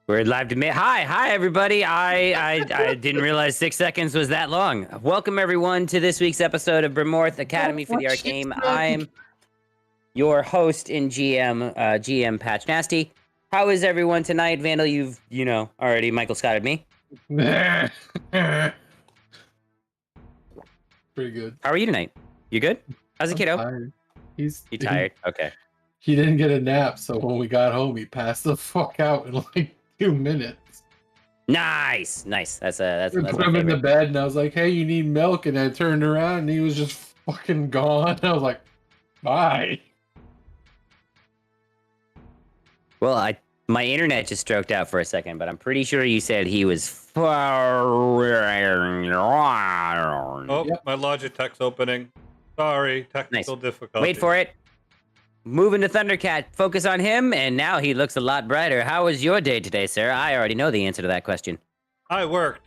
We're live to Hi, everybody. I didn't realize 6 seconds was that long. Welcome everyone to this week's episode of Bremmorth Academy for the Arcane. I'm your host and GM Patch Nasty. How is everyone tonight, Vandal? You've already Michael Scotted me. Pretty good. How are you tonight? You good? How's the kiddo? Tired. You tired? Okay. He didn't get a nap, so when we got home, he passed the fuck out in like 2 minutes. Nice. That's put him in the bed, and I was like, "Hey, you need milk?" And I turned around, and he was just fucking gone. I was like, "Bye." Well, my internet just stroked out for a second, but I'm pretty sure you said he was. Oh, yep. My Logitech's opening. Sorry, technical difficulty. Wait for it. Moving to Thundercat, focus on him, and now he looks a lot brighter. How was your day today, sir? I already know the answer to that question. I worked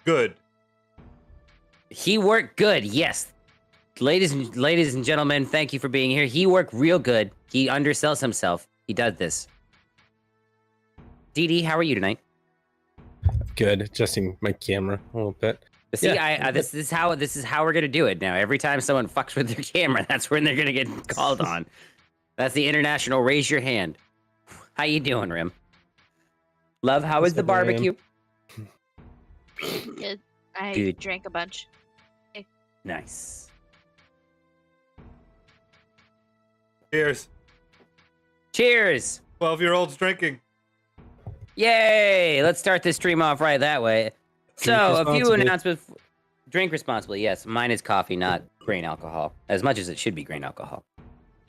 good. He worked good, yes. Ladies and gentlemen, thank you for being here. He worked real good. He undersells himself. He does this. DD, how are you tonight? Good. Adjusting my camera a little bit. See, this is how we're gonna do it now. Every time someone fucks with their camera, that's when they're gonna get called on. That's the international raise your hand. How you doing, Rim? Love, how was the barbecue? Good. I drank a bunch. Nice. Cheers. Cheers. 12-year-olds drinking. Yay! Let's start this stream off right that way. So, a few announcements. Drink responsibly, yes. Mine is coffee, not grain alcohol. As much as it should be grain alcohol.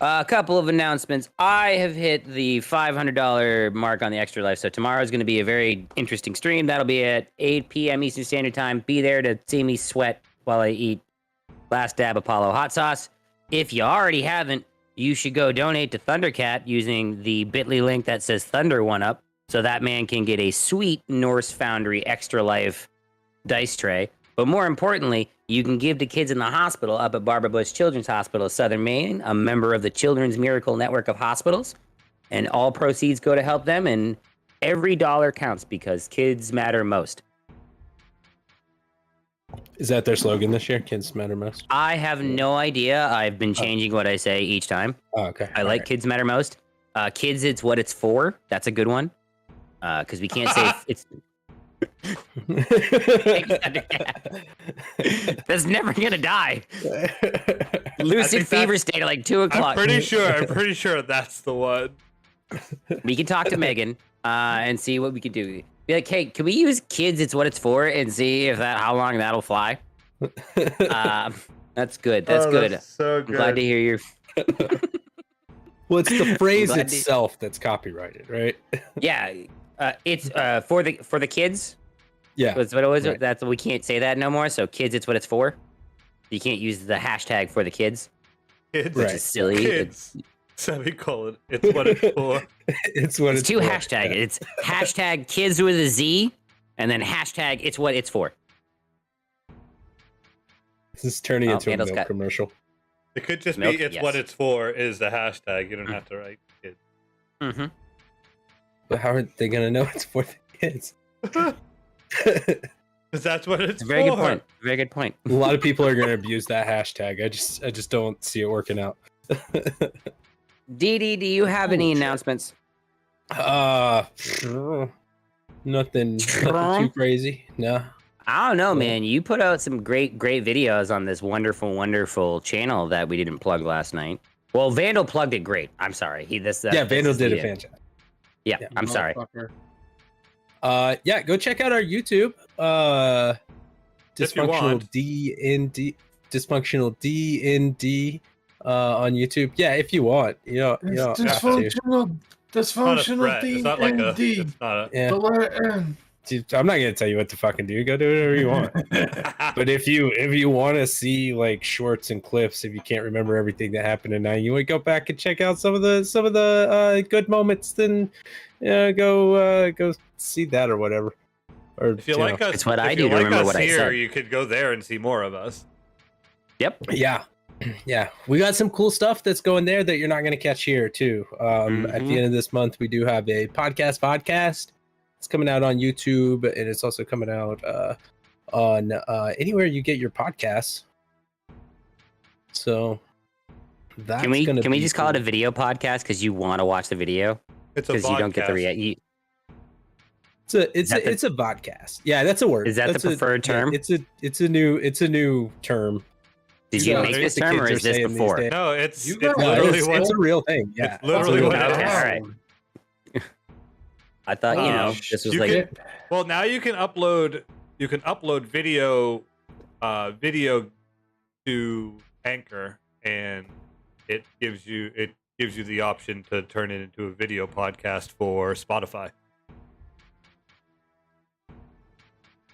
A couple of announcements. I have hit the $500 mark on the Extra Life, so tomorrow is going to be a very interesting stream. That'll be at 8 p.m. Eastern Standard Time. Be there to see me sweat while I eat Last Dab Apollo hot sauce. If you already haven't, you should go donate to Thundercat using the bit.ly link that says Thunder1Up, so that man can get a sweet Norse Foundry Extra Life dice tray. But more importantly, you can give to kids in the hospital up at Barbara Bush Children's Hospital of Southern Maine, a member of the Children's Miracle Network of Hospitals. And all proceeds go to help them, and every dollar counts because kids matter most. Is that their slogan this year? Kids matter most? I have no idea. I've been changing what I say each time. Oh, okay. I like kids matter most. Kids, it's what it's for. That's a good one. Because we can't say it's... That's never gonna die. Lucid fever state at like 2 o'clock. I'm pretty sure that's the one. We can talk to Megan and see what we can do. Be like, hey, can we use kids? It's what it's for, and see if how long that'll fly. That's good. That's good. That's so good. I'm glad to hear your. Well, it's the phrase itself that's copyrighted, right? Yeah, it's for the kids. Yeah, that's what it was. Right. That's we can't say that no more. So kids, it's what it's for. You can't use the hashtag for the kids. Kids, which is silly. Kids. Semicolon. It's what it's for. It's what it's two for. hashtags. Yeah. It's hashtag kids with a Z, and then hashtag it's what it's for. This is turning into a milk commercial. It could just be it's what it's for is the hashtag. You don't have to write kids. Mm-hmm. But how are they gonna know it's for the kids? Because that's what it's very for. Good point. Very good point. A lot of people are gonna abuse that hashtag. I just don't see it working out. DD, do you have any announcements? Nothing too crazy. No. I don't know, man. You put out some great videos on this wonderful channel that we didn't plug last night. Well, Vandal plugged it great. I'm sorry. Vandal did it fantastic. Yeah, I'm sorry. Yeah, go check out our YouTube. Dysfunctional DND on YouTube. Yeah, if you want. Dysfunctional DND. It's not like the letter N. Dude, I'm not gonna tell you what to fucking do. Go do whatever you want. But if you want to see like shorts and clips, if you can't remember everything that happened tonight, you want to go back and check out some of the good moments. Then go see that or whatever. Or if you like us, it's what I do to remember what I said. You could go there and see more of us. Yep. Yeah. We got some cool stuff that's going there that you're not gonna catch here too. At the end of this month, we do have a podcast. It's coming out on YouTube, and it's also coming out on anywhere you get your podcasts. So that's can we just call it a video podcast because you want to watch the video? It's a because you don't get the react. It's a vodcast. Yeah, that's a word. Is that that's the preferred term? Yeah, it's a new term. Did you make this term, or is this before? No, it's literally it's a real thing. Yeah, it's literally what it is. Okay, all right. I thought this was like. Well, now you can upload video to Anchor, and it gives you the option to turn it into a video podcast for Spotify.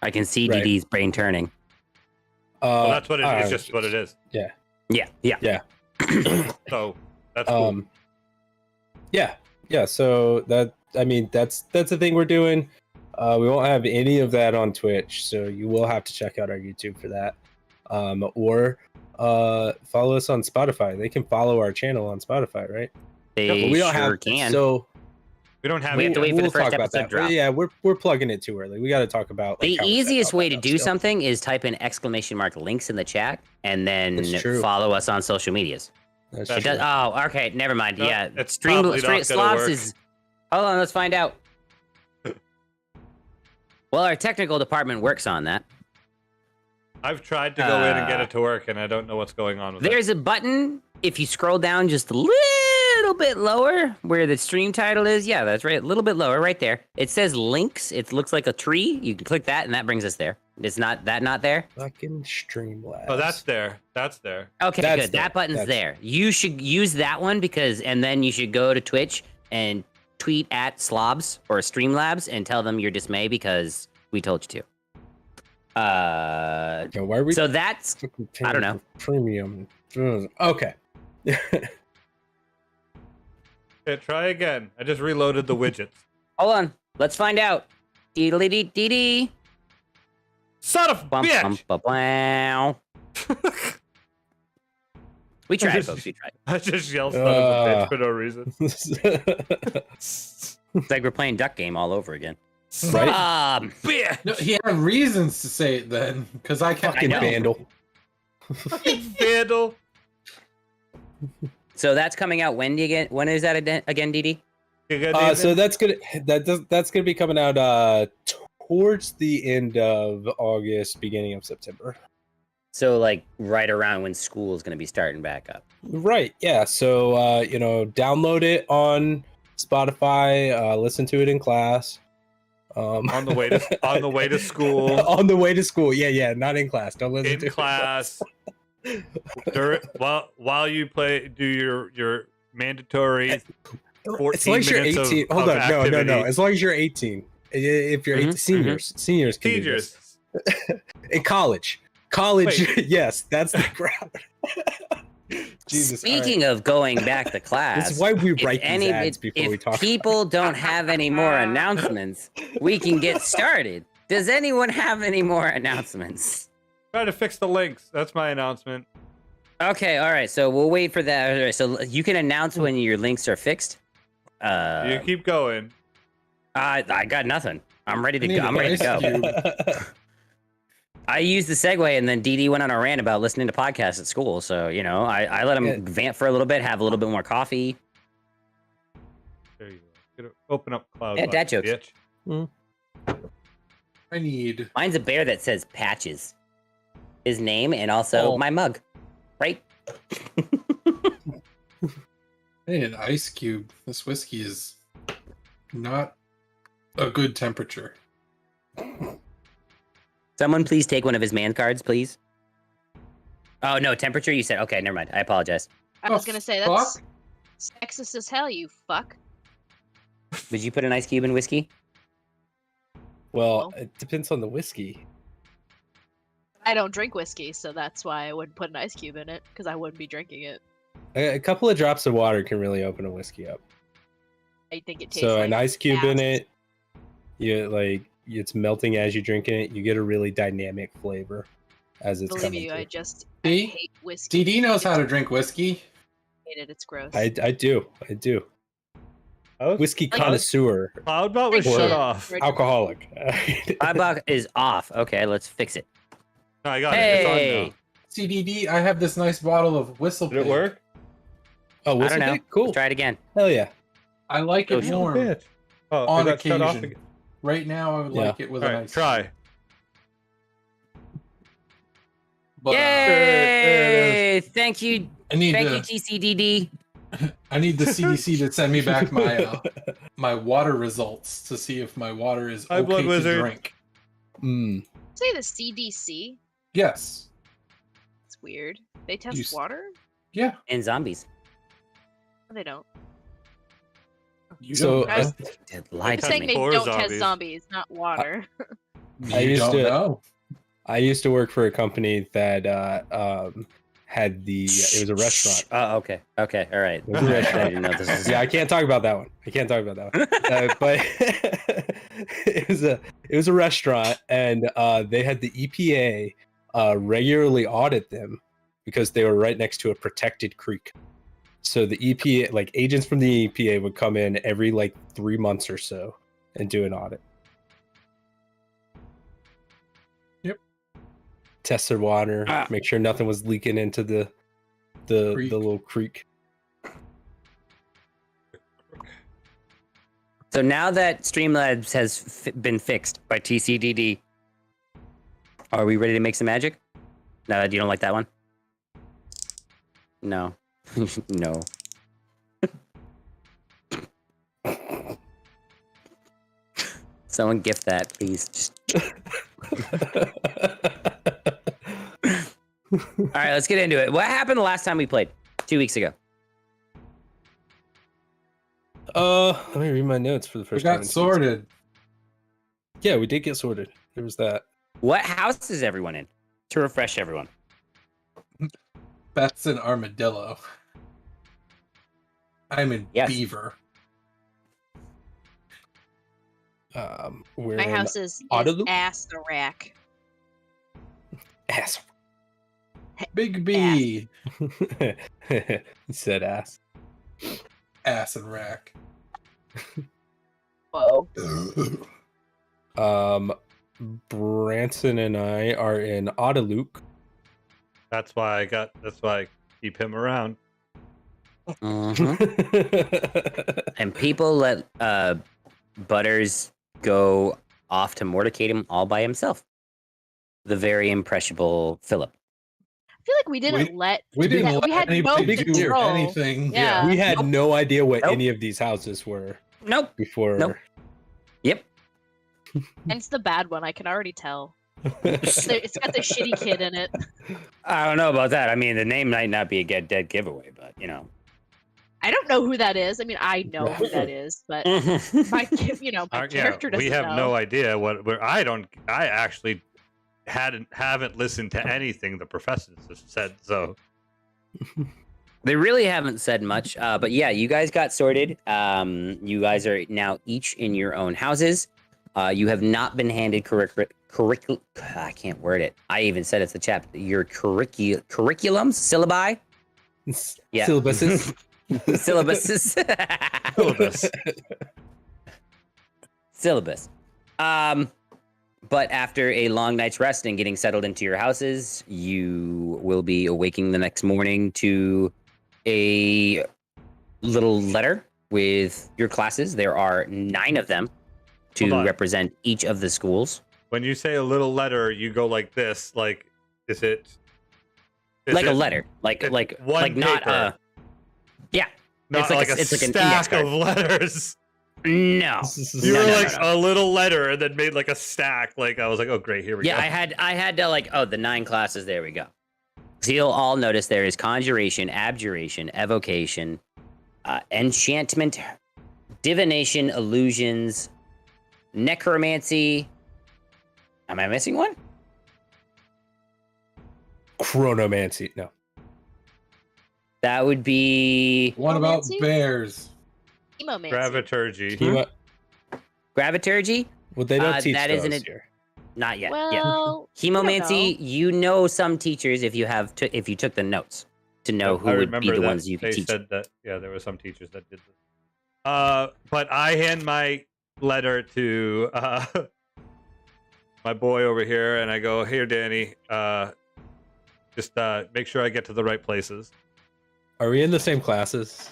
I can see DD's brain turning. Well, that's what it is. It's just what it is. Yeah. So that's cool. Yeah. So that's the thing we're doing. We won't have any of that on Twitch, so you will have to check out our YouTube for that. Or follow us on Spotify. They can follow our channel on Spotify, right? We don't can. So we don't have. We have to wait for the first episode drop. Yeah, we're plugging it too early. We got to talk about the easiest way to do something is type in / links in the chat and then follow us on social medias. That's it true. does. Oh, okay, never mind. No, yeah, it's Slobs is. Hold on, let's find out. Well, our technical department works on that. I've tried to go in and get it to work, and I don't know what's going on with it. There's a button. If you scroll down just a little bit lower where the stream title is, yeah, that's right, a little bit lower right there. It says links. It looks like a tree. You can click that, and that brings us there. Is not there? Fucking Streamlabs. Oh, that's there. That's there. Okay, That's good. there. That button's there. You should use that one and then you should go to Twitch and tweet at Slobs or Streamlabs and tell them your dismay because we told you to. Why are we so that's I don't know. Premium. Okay. Okay, try again. I just reloaded the widgets. Hold on. Let's find out. Dee-dee-dee-dee-dee. Son of a bitch! Wow. We tried, folks. We tried. I just yelled son of a bitch for no reason. It's like we're playing Duck Game all over again. Right? Bitch! No, he had reasons to say it then, because I kept Fucking vandal. Fucking vandal. So that's coming out when again? When is that again, DD? So that's gonna be coming out towards the end of August, beginning of September. So like right around when school is gonna be starting back up. Right. Yeah. So download it on Spotify. Listen to it in class. On the way to school. On the way to school. Yeah. Not in class. Don't listen to in class. While you do your mandatory 14 as long as you're 18. Hold on. No. As long as you're 18. If you're 18, seniors can do this. In college. Wait. Yes, that's the crowd. Jesus. Speaking of going back to class, this is why we write these ads before we talk. If people don't have any more announcements, we can get started. Does anyone have any more announcements? Try to fix the links. That's my announcement. Okay, all right. So we'll wait for that. All right, so you can announce when your links are fixed. You keep going. I got nothing. I'm ready to go. I'm ready to go. I used the segue, and then DD went on a rant about listening to podcasts at school. So, I let him vamp for a little bit, have a little bit more coffee. There you go. Gonna open up cloud. Yeah, dad jokes. Bitch. I need. Mine's a bear that says Patches. His name and also my mug. Right? I need an ice cube. This whiskey is not a good temperature. Someone please take one of his man cards, please. Oh, no, temperature, you said. Okay, never mind. I apologize. I was gonna say, that's sexist as hell, you fuck. Did you put an ice cube in whiskey? Well, it depends on the whiskey. I don't drink whiskey, so that's why I wouldn't put an ice cube in it, because I wouldn't be drinking it. A couple of drops of water can really open a whiskey up. I think it tastes so like an ice cube in gas. it, it's melting as you're drinking it. You get a really dynamic flavor as it's coming through. I hate whiskey. DD knows how to drink whiskey. I hate it. It's gross. I do. whiskey Like- connoisseur, Cloudbot was Like shut shit. off. Right. alcoholic. iBox is off. Okay, let's fix it. No, I got it. It's on Hey, now. CDD, I have this nice bottle of Whistle Did it Pig. work? Oh, I whistle don't know. pig? Cool. Let's try it again. Hell yeah. I like it Oh, warm. Bitch. Oh, On it got shut off occasion. again. Right now, I would Yeah. like it with All a right, nice. try. But, Yay! Thank you, I need thank the you, TCDD. I need the CDC to send me back my water results to see if my water is Hi, Blood okay to Wizard. drink. Mm. Say the CDC. Yes. It's weird. They test You s- water? Yeah. And zombies. No, they don't. You So, don't know. Did I'm lie to saying me. they Or don't zombies. test zombies, not water. I You used don't to- know. I used to work for a company that had the. It was a restaurant. Oh, okay. Okay. All right. It was a I restaurant. didn't know this was. Yeah, I can't talk about that one. I can't talk about that one. But it was a restaurant, and they had the EPA regularly audit them because they were right next to a protected creek. So the EPA, like agents from the EPA, would come in every like 3 months or so and do an audit. Yep. Test their water, make sure nothing was leaking into the Creek. little creek. So now that Streamlabs has been fixed by TCDD, are we ready to make some magic? No, you don't like that one? No. No. Someone gift that, please. Just... All right, let's get into it. What happened the last time we played? 2 weeks ago. Let me read my notes for the We first got time. sorted. Yeah, we did get sorted. There was that. What house is everyone in? To refresh everyone. Beth's an armadillo. I'm in Yes. beaver. We're My in house is Autoloop? ass the rack. ass. Big B. He said ass. Ass and rack. Whoa. Branson and I are in Autoloop. That's why I keep him around. Mhm. And people let Butters go off to Mordecate him all by himself. The very impressionable Philip. I feel like we didn't let. We didn't that- let we had no anybody do control. anything. Yeah. We had Nope. no idea what Nope. any of these houses were Nope. before. Nope. Yep. And it's the bad one. I can already tell. It's got the shitty kid in it. I don't know about that. I mean, the name might not be a get dead giveaway, but you know. I don't know who that is. I mean, I know who that is, but my Yeah, character doesn't we have know. no idea what. I actually haven't listened to anything the professors have said. So They really haven't said much, but yeah, you guys got sorted. You guys are now each in your own houses. You have not been handed curriculum. I can't word it. I even said it's the chat. Your curriculums, syllabi, Yeah. Syllabuses. syllabuses, syllabus. syllabus. But after a long night's rest and getting settled into your houses, you will be awaking the next morning to a little letter with your classes. There are 9 of them Hold to on. represent each of the schools. When you say a little letter, you go like this. Like, is it Like a it letter. Like one not paper? yeah. Not it's like like, it's like a an index stack of card. letters. No. You No, were no, like no. a little letter and then made like a stack. Like I was like, oh great, here we Yeah, go. I had to like, oh, the 9 classes, there we go. So you'll all notice there is conjuration, abjuration, evocation, enchantment, divination, illusions, necromancy. Am I missing one? Chronomancy. No. That would be What about Romancy? bears? Emomancy. Graviturgy. Hema- graviturgy. Well, they don't teach that those isn't it. here. Not yet. Well, yeah. Hemomancy, you know some teachers if you have if you took the notes to know who I would be remember the that ones you could they teach. said that. Yeah, there were some teachers that did this. But I hand my letter to my boy over here, and I go, "Here, Danny. Just make sure I get to the right places." Are we in the same classes?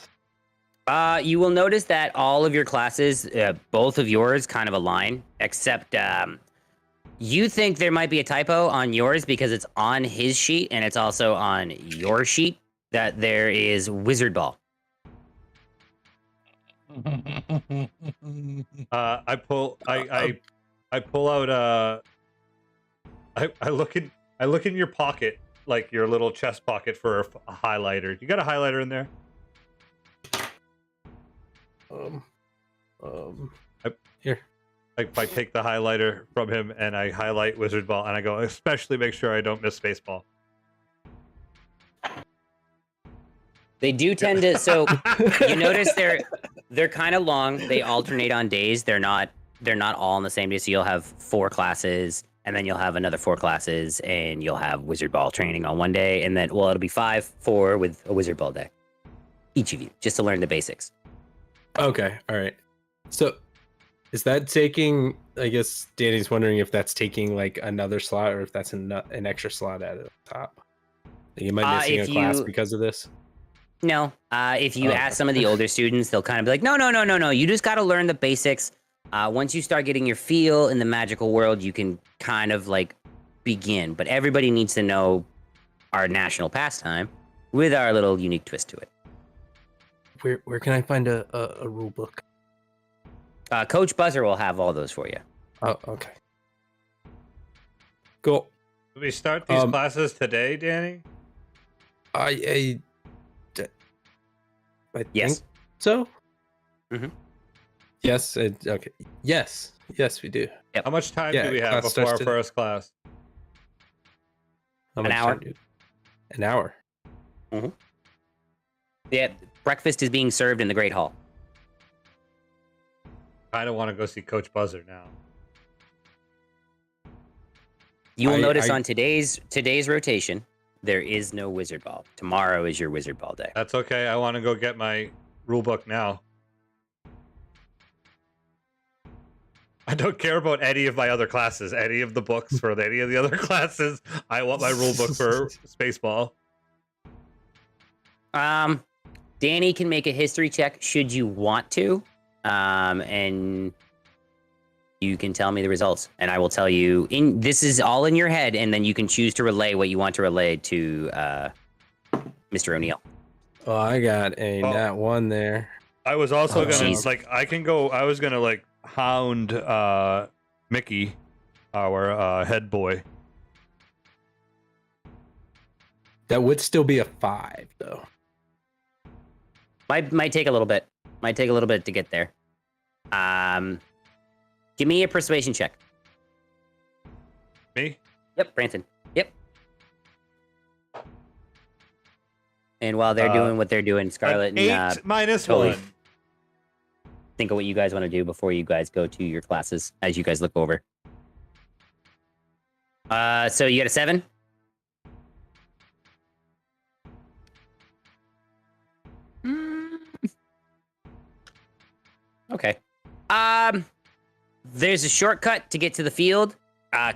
You will notice that all of your classes, both of yours, kind of align, except you think there might be a typo on yours because it's on his sheet and it's also on your sheet that there is Wizard Ball. I pull out I look in your pocket, like your little chest pocket, for a highlighter. You got a highlighter in there? Here. I take the highlighter from him and I highlight Wizard Ball, and I go, especially make sure I don't miss Spaceball. They do tend to. So you notice they're kind of long. They alternate on days. They're not all on the same day. So you'll have 4 classes, and then you'll have another 4 classes, and you'll have Wizard Ball training on one day, and then it'll be 4 with a Wizard Ball day, each of you, just to learn the basics. Okay, all right. So, is that taking? I guess Danny's wondering if that's taking like another slot, or if that's an extra slot at the top. Am I missing a class because of this? No. If you ask some of the older students, they'll kind of be like, no. You just got to learn the basics. Once you start getting your feel in the magical world, you can kind of like begin. But everybody needs to know our national pastime with our little unique twist to it. Where can I find a rule book? Coach Buzzer will have all those for you. Oh, okay. Cool. Do we start these classes today, Danny? I Yes. think so. Mhm. Yes. Okay. Yes, we do. How much time Yeah, do we have class before starts our today. first class? How An much hour. time, dude? An hour. Yeah, breakfast is being served in the Great Hall. Kind of want to go see Coach Buzzer now. You will notice on today's rotation, there is no Wizard Ball. Tomorrow is your Wizard Ball day. That's okay. I want to go get my rule book now. I don't care about any of my other classes, any of the books for any of the other classes. I want my rule book for Spaceball. Danny can make a history check should you want to, and you can tell me the results, and I will tell you. This is all in your head, and then you can choose to relay what you want to relay to Mr. O'Neill. Oh, I got a nat 1 there. I was also gonna geez. I can go. I was gonna hound Mickey, our head boy. That would still be a 5, though. Might take a little bit. Might take a little bit to get there. Give me a persuasion check. Me? Yep, Branson. Yep. And while they're doing what they're doing, Scarlett An 8 and minus totally 1. think of what you guys want to do before you guys go to your classes as you guys look over. So you got a 7? Okay. There's a shortcut to get to the field.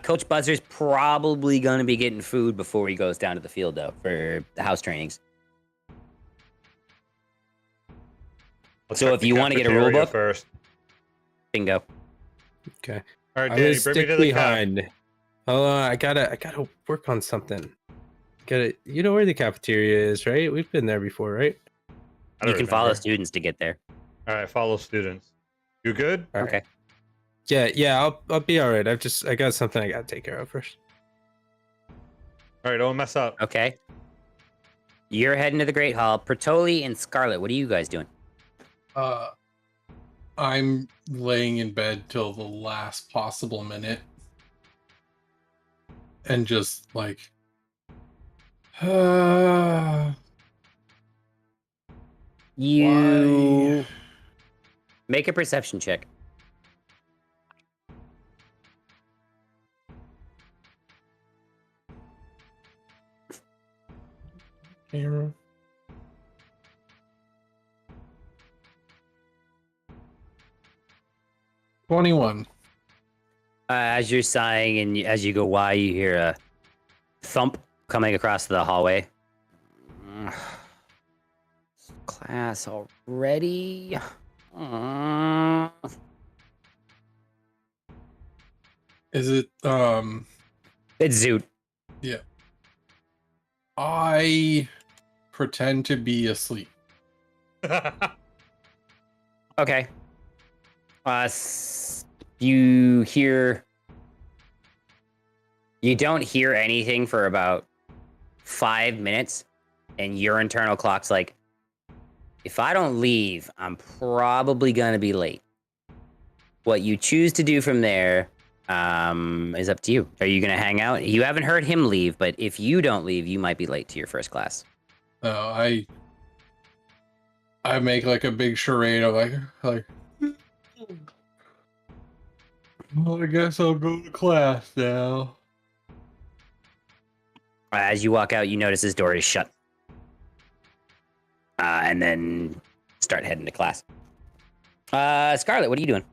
Coach Buzzer's probably going to be getting food before he goes down to the field, though, for the house trainings. So if you want to get a rule book, first. bingo. Okay. All right, I'm Danny, gonna bring me stick to the behind. Hold on, I gotta work on something. You know where the cafeteria is, right? We've been there before, right? You can follow students to get there. All right, follow students. You good? All right. Okay. Yeah, I'll be all right. I got something I gotta take care of first. All right, don't mess up. Okay. You're heading to the Great Hall. Pertoli and Scarlet, what are you guys doing? I'm laying in bed till the last possible minute. And just You make a perception check. camera. 21. As you're sighing and as you go by, you hear a thump coming across the hallway. Class already? Is it It's Zoot. I pretend to be asleep. Okay. You don't hear anything for about 5 minutes, and your internal clock's like, if I don't leave, I'm probably gonna be late. What you choose to do from there is up to you. Are you gonna hang out? You haven't heard him leave, but if you don't leave, you might be late to your first class. I make like a big charade of like well, I guess I'll go to class now. As you walk out, you notice his door is shut. And then start heading to class. Scarlett, what are you doing?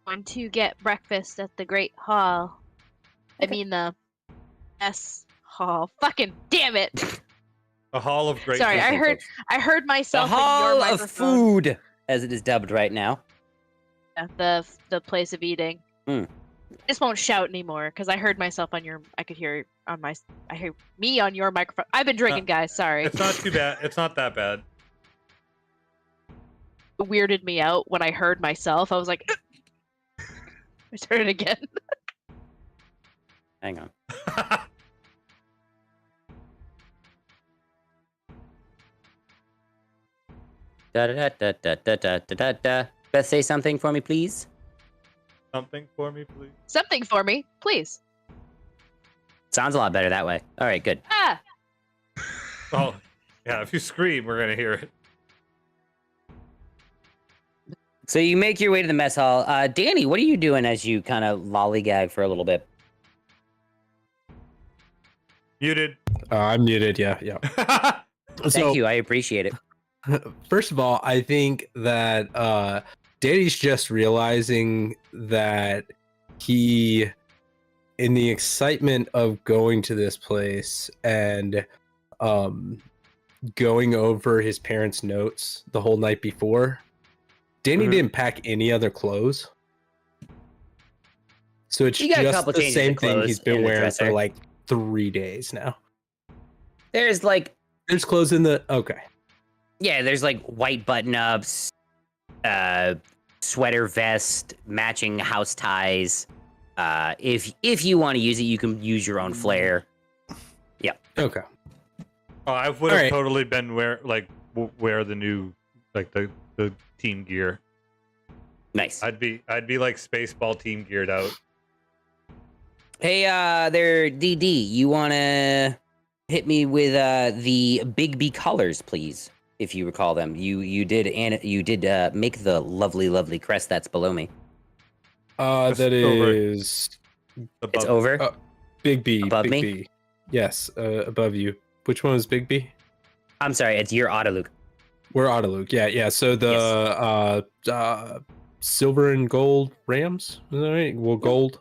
Going to get breakfast at the Great Hall. I mean the S Hall. Fucking damn it! A hall of great. Sorry, I heard The myself in your Hall of microphone. Food, as it is dubbed right now. Yeah, the place of eating. Hmm. I just won't shout anymore because I heard myself on your. I could hear on my. I hear me on your microphone. I've been drinking, guys. Sorry. It's not too bad. It's not that bad. It weirded me out when I heard myself. I was like, I heard it again. Hang on. Da da da da da da da da da. Beth, say something for me, please. Something for me, please. Something for me, please. Sounds a lot better that way. All right, good. Ah, Oh, yeah. If you scream, we're gonna hear it. So you make your way to the mess hall. Danny, what are you doing as you kind of lollygag for a little bit? Muted. I'm muted. Yeah. Thank you. I appreciate it. First of all, I think that Danny's just realizing that he, in the excitement of going to this place and going over his parents' notes the whole night before, Danny didn't pack any other clothes. So it's He got a just couple the changes same of thing clothes he's in been the wearing dresser. for like 3 days now. There's like, There's clothes in the... Okay. yeah, there's like white button-ups, sweater vest, matching house ties. If you want to use it, you can use your own flair. Okay. Oh, I would have Alright. totally been wear the new the team gear. Nice. I'd be like Spaceball team geared out. Hey, there, DD, you want to hit me with the Big B colors, please, if you recall them. You did make the lovely crest that's below me. Just That over. is It's over. Big B. Above Big me? B. Yes, above you. Which one is Big B? I'm sorry, it's your auto, Luke. We're Autoluke. Yeah. So the silver and gold Rams. Is that right? Well, gold.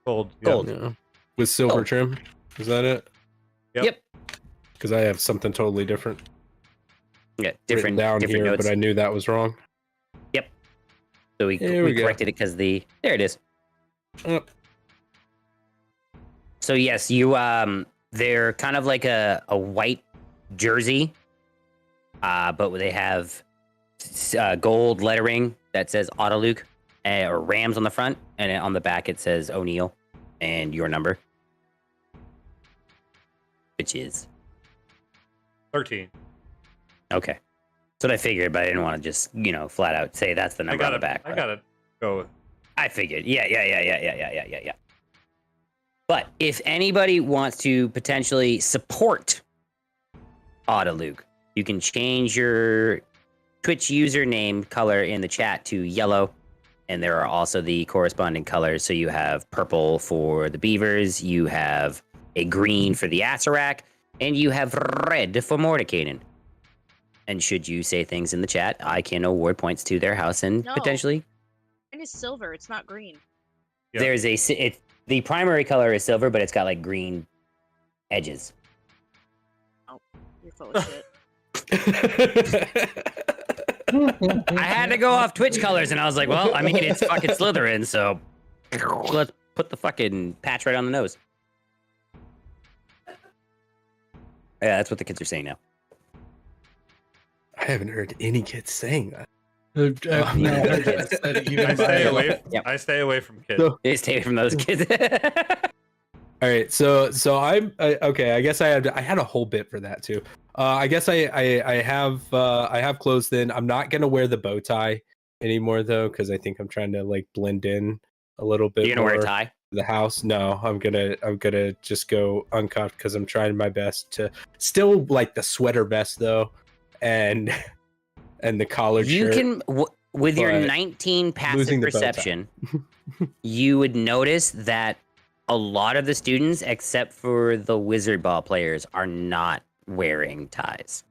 Gold. Gold. Yeah. With silver Gold. trim. Is that it? Yep. Because I have something totally different Yeah, written different down different here, notes. but I knew that was wrong. So we Here we go. corrected it because there it is. Yep. So yes, you they're kind of like a white jersey, but they have gold lettering that says Autoluke or Rams on the front, and on the back it says O'Neill and your number, which is 13. okay. That's what I figured, but I didn't want to just flat out say that's the I number on the gotta. back. I but- gotta go. I figured. Yeah. But if anybody wants to potentially support Autoluke, you can change your Twitch username color in the chat to yellow. And there are also the corresponding colors. So you have purple for the Beavers, you have a green for the Acerak, and you have red for Mordenkainen. And should you say things in the chat, I can award points to their house and No. potentially Mine is silver. It's not green. Yep. There's the primary color is silver, but it's got like green edges. You're full of shit. I had to go off Twitch colors, and I was like, well, I mean, it's fucking Slytherin, so let's put the fucking patch right on the nose. Yeah, that's what the kids are saying now. I haven't heard any kids saying that. I stay away from kids. So- They stay away from those kids. All right, so I'm okay. I guess I had a whole bit for that too. I guess I have clothes then. I'm not gonna wear the bow tie anymore though, because I think I'm trying to like blend in a little bit. You're gonna more wear a tie? to the house? No, I'm gonna just go uncuffed because I'm trying my best to still like the sweater vest though, and the collared You shirt. can with your but 19 passive losing the bow tie. perception, you would notice that a lot of the students, except for the wizard ball players, are not wearing ties.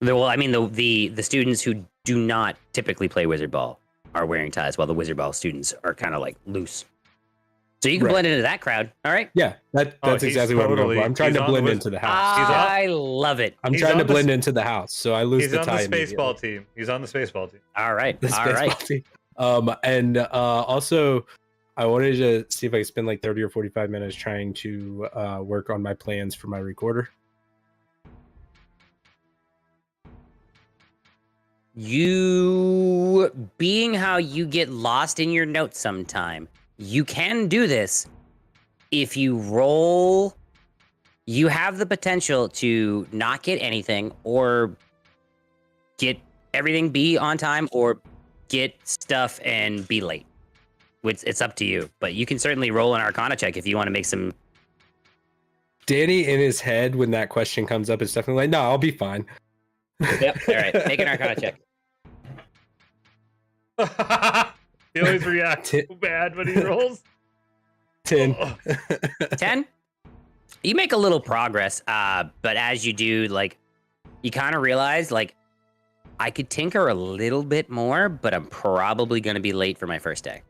Well, I mean, the students who do not typically play wizard ball are wearing ties, while the wizard ball students are kind of like loose. So you can Right. blend into that crowd. All right. Yeah, that's Oh, he's exactly what I'm going for. I'm trying he's to on the blend wiz- into the house. I love it. I'm he's trying to on the blend s- into the house, so I lose He's the on tie. the spaceball immediately. team. He's on the spaceball team. All right. The All spaceball right. team. And also, I wanted to see if I could spend like 30 or 45 minutes trying to work on my plans for my recorder. You, being how you get lost in your notes sometime, you can do this if you roll. You have the potential to not get anything or get everything, be on time, or get stuff and be late. It's up to you, but you can certainly roll an Arcana check if you want to make some. Danny in his head when that question comes up is definitely like, no, I'll be fine. Yep. All right. Make an Arcana check. He always reacts so bad when he rolls. 10. Oh. 10. You make a little progress, but as you do, like, you kind of realize, like, I could tinker a little bit more, but I'm probably going to be late for my first day.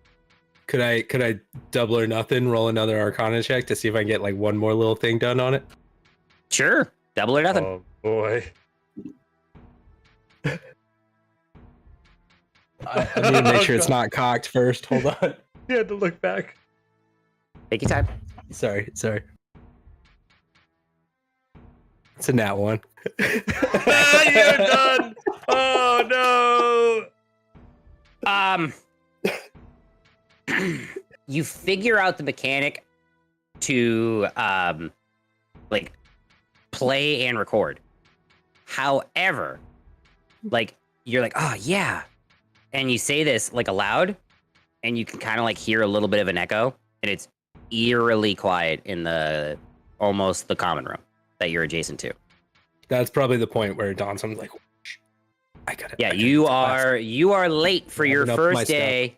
Could I double or nothing, roll another Arcana check to see if I can get like one more little thing done on it? Sure. Double or nothing. Oh boy. I need to make sure it's not cocked first. Hold on. You had to look back. Take your time. Sorry. It's a nat one. Ah, you're done. Oh no. You figure out the mechanic to, like, play and record. However, like, you're like, oh, yeah. And you say this, like, aloud, and you can kind of, like, hear a little bit of an echo, and it's eerily quiet in almost the common room that you're adjacent to. That's probably the point where it dawns on me like, "Shh, I gotta. Yeah, I gotta you get to class." are late for your Wrapping up my first stuff. day.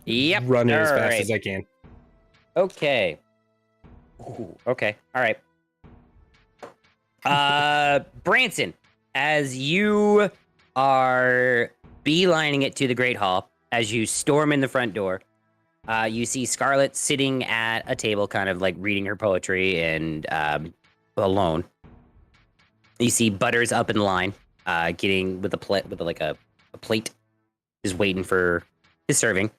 Yep. Running as All fast right. as I can. Okay. Ooh, okay. All right. Branson, as you are beelining it to the Great Hall, as you storm in the front door, you see Scarlet sitting at a table, kind of like reading her poetry and alone. You see Butters up in line, getting with a plate, a plate, is waiting for his serving.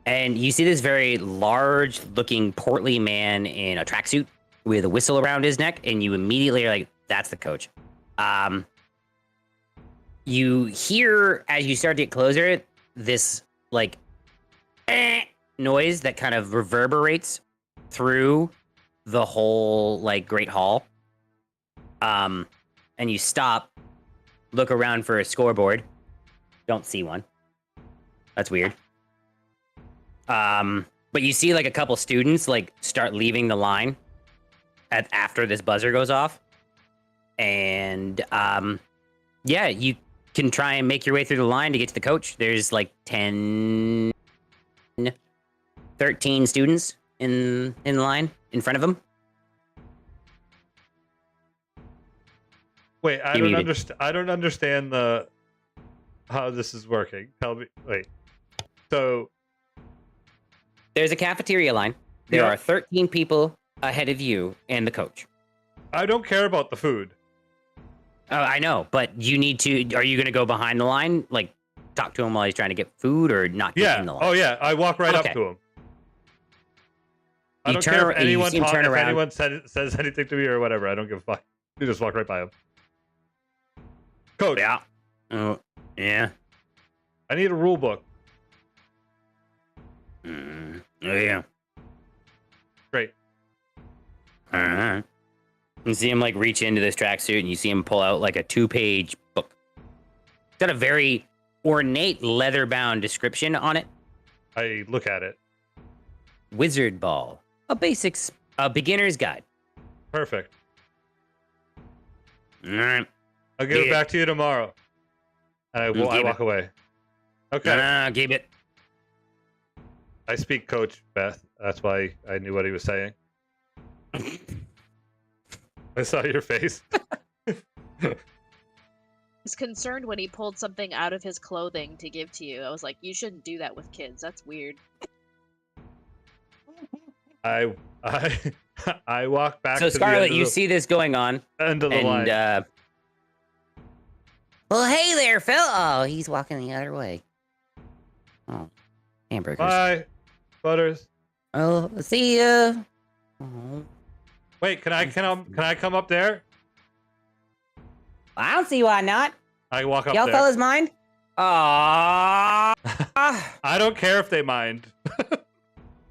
And you see this very large-looking, portly man in a tracksuit with a whistle around his neck, and you immediately are like, "That's the coach." You hear as you start to get closer this like noise that kind of reverberates through the whole like Great Hall. And you stop, look around for a scoreboard, don't see one. That's weird. But you see like a couple students like start leaving the line after this buzzer goes off. And yeah, you can try and make your way through the line to get to the coach. There's like 13 students in line in front of him. Wait, I You don't muted. understand. I don't understand how this is working. Tell me. Wait. So There's a cafeteria line. There Yeah. are 13 people ahead of you and the coach. I don't care about the food. Oh, I know, but you need to. Are you going to go behind the line, like talk to him while he's trying to get food, or not get Yeah. in the line? Oh yeah. I walk right Okay. up to him. I You don't turn care ar- if you anyone see him turn if around. anyone says anything to me or whatever. I don't give a fuck. You just walk right by him. Coach, Yeah. Oh, yeah. I need a rule book. Oh, yeah. Great. Uh-huh. You see him like reach into this tracksuit, and you see him pull out like a 2-page book. It's got a very ornate leather-bound description on it. I look at it. Wizard Ball, a beginner's guide. Perfect. All right. I'll give it Yeah. back to you tomorrow. And I Keep walk it. away. Okay. Keep it. I speak Coach Beth. That's why I knew what he was saying. I saw your face. I was concerned when he pulled something out of his clothing to give to you. I was like, you shouldn't do that with kids. That's weird. I I walk back So to Scarlet, the you end, see this going on, end of the line. and well, hey there, Phil. Oh, he's walking the other way. Oh, hamburgers. Bye, Butters. Oh, see ya. Oh, Wait, can I come up there? I don't see why not. I walk up Y'all there. fellas mind? Aww. I don't care if they mind.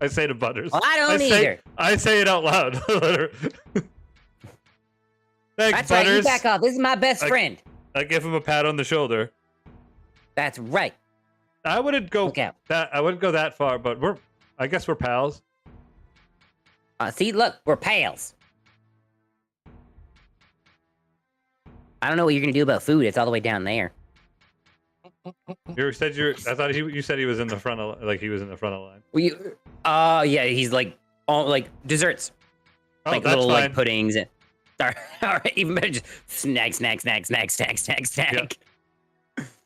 I say to Butters. Well, I don't say, either. I say it out loud. Thanks, That's right. You Butters. back off. This is my best friend. I give him a pat on the shoulder. That's right. I wouldn't go Look out. that far, but I guess we're pals. See, look, we're pals. I don't know what you're gonna do about food. It's all the way down there. You said I thought you said he was in the front of he was in the front of the line. Well, yeah, he's like all like desserts, Oh, like that's little fine. like puddings and. All right, even better, just snack. Yep.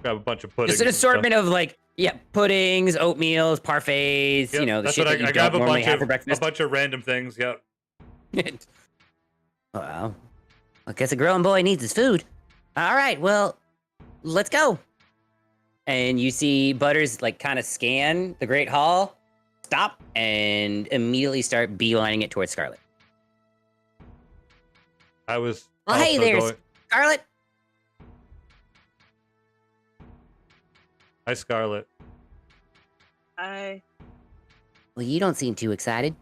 Grab a bunch of puddings. Just an and stuff. assortment of like, yeah, puddings, oatmeals, parfaits. Yep, You know, the that's shit what that you I don't grab a normally bunch have of for breakfast. a bunch of random things. Yep. Wow. I guess a growing boy needs his food. All right, well, let's go. And you see Butters like kind of scan the Great Hall, stop, and immediately start beelining it towards Scarlet. I was. Oh, hey also there, going- Scarlet. Hi, Scarlet. I Well, you don't seem too excited.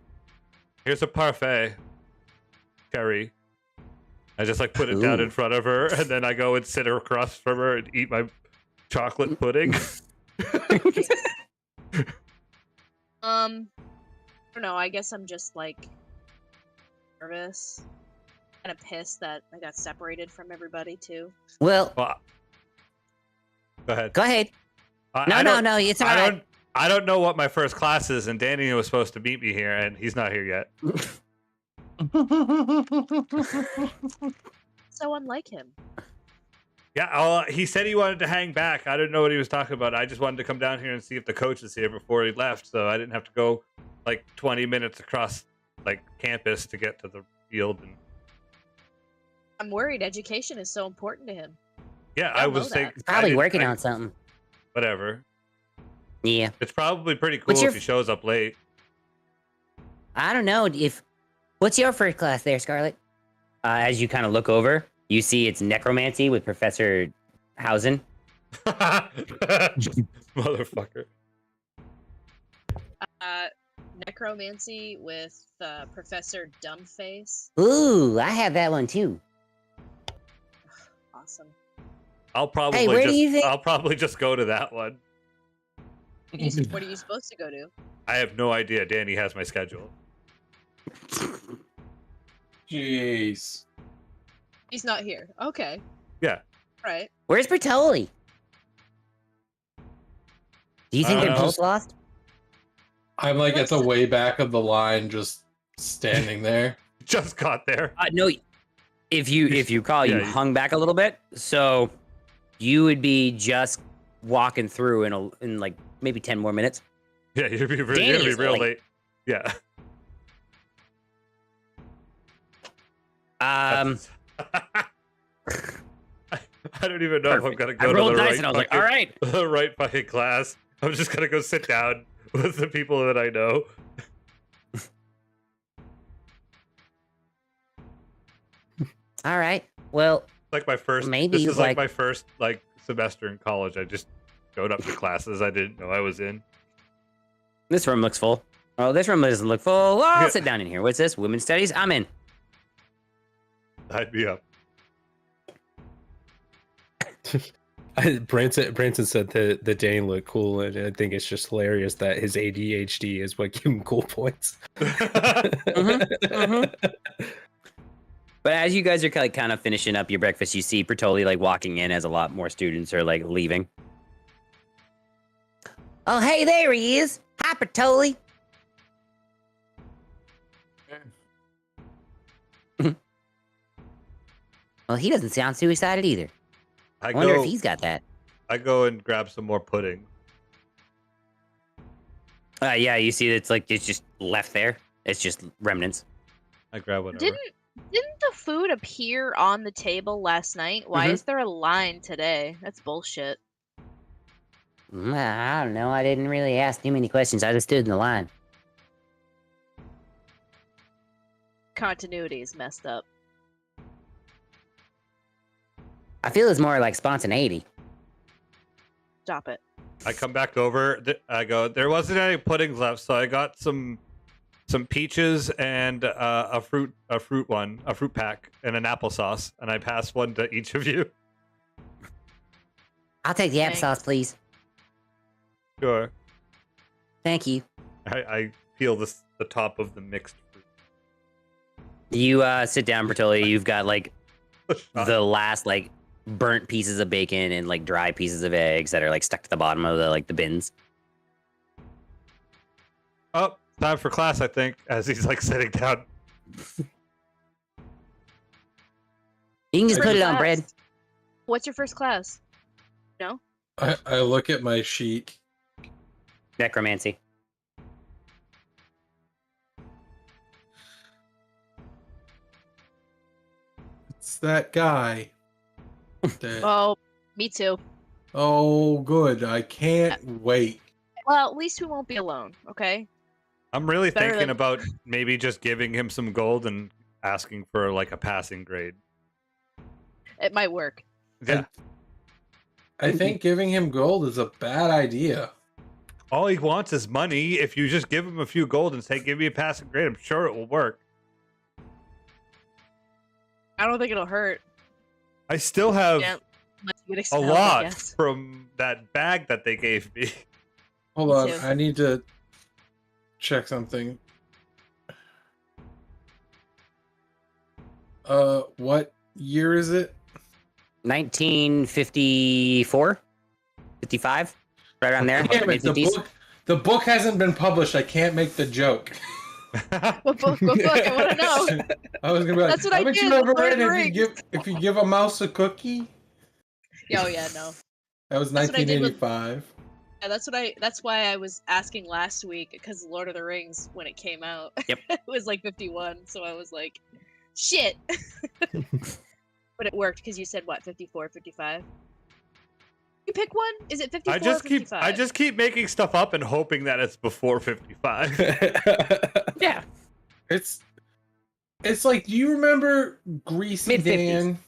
Here's a parfait. Cherry. I just put it down Ooh. in front of her, and then I go and sit across from her and eat my chocolate pudding. I don't know. I guess I'm just nervous, kind of pissed that I got separated from everybody too. Well, Well, go ahead. go ahead. I No, don't- it's all right. I don't know what my first class is, and Danny was supposed to meet me here, and he's not here yet. So unlike him. Yeah, he said he wanted to hang back. I didn't know what he was talking about. I just wanted to come down here and see if the coach is here before he left, so I didn't have to go 20 minutes across campus to get to the field. And I'm worried. Education is so important to him. yeah, I I know was that. thinking He's probably working on something. whatever. Yeah. It's probably pretty cool What's your if he shows up late. I don't know if. What's your first class there, Scarlet? As you kind of look over, you see it's necromancy with Professor Hausen. Motherfucker. Necromancy with Professor Dumbface. Ooh, I have that one too. Awesome. I'll probably where do you think- I'll probably just go to that one. What are you supposed to go to? I have no idea. Danny has my schedule. Jeez. He's not here. Okay. Yeah. Right. Where's Bertoli? Do you think I they're don't know. both lost? I'm at the way back of the line, just standing there. Just got there. No. If you call, you Yeah, hung back a little bit, so you would be just walking through in maybe 10 more minutes. Yeah, you'd be Danny is real late. Yeah. Um, I don't even know if I'm perfect. gonna I go to rolled the dice right and I was like, fucking, all right. the right fucking class. I'm just gonna go sit down with the people that I know. All right. Well, Like my first. maybe This you'd is like like- my first like semester in college. I just showed up to classes I didn't know I was in. this room looks full. Oh, this room doesn't look full. Well, I'll Yeah. sit down in here. What's this? Women's studies? I'm in. I'd be up. Branson said that the Dane looked cool, and I think it's just hilarious that his ADHD is what gave him cool points. Mhm. But as you guys are like kind of finishing up your breakfast, you see Bertoli like walking in as a lot more students are like leaving. Oh, hey, there he is. Hi, Bertoli. Well, he doesn't sound too excited either. I I wonder go. if he's got that. I go and grab some more pudding. Yeah, you see it's like it's just left there. It's just remnants. I grab whatever. Didn't the food appear on the table last night? Why Mhm. is there a line today? That's bullshit. I don't know. I didn't really ask too many questions. I just stood in the line. Continuity is messed up. I feel it's more like spontaneity. Stop it. I come back over. I go. There wasn't any puddings left, so I got some peaches and a fruit pack, and an applesauce, and I pass one to each of you. I'll take the Thanks. applesauce, please. Sure. Thank you. I peel the top of the mixed fruit. You sit down, Bertoli. You've got like Shot. the last like burnt pieces of bacon and like dry pieces of eggs that are like stuck to the bottom of the bins. Oh, time for class, I think. As he's like sitting down. You can just First put it on class. bread. What's your first class? No? I look at my sheet. Necromancy. It's that guy. that- Oh, me too. oh, good. I can't wait. Well, at least we won't be alone, okay? I'm really Better thinking than- about maybe just giving him some gold and asking for like a passing grade. It might work. Yeah. I think giving him gold is a bad idea. All he wants is money. If you just give him a few gold and say, "Give me a passing grade," I'm sure it will work. I don't think it'll hurt. I still have Yeah, unless you get a expelled, I lot guess. from that bag that they gave me. Hold Me on. too. I need to check something. What year is it? 1954, 55, right around there. Damn it, the book hasn't been published. I can't make the joke. What book? What book? I want to know. I was gonna be like, That's what I haven't did you with ever Lord of read the if you give a mouse a cookie? Oh yeah, no. That was That's what I did with- 1985. Yeah, that's why I was asking last week because Lord of the Rings when it came out. Yep. It was like 51, so I was like, shit. But it worked because you said what, 54, 55? You pick one? Is it 54 I or just 55? keep making stuff up and hoping that it's before 55. Yeah. It's like, do you remember Greasy Mid-fifties. Dan?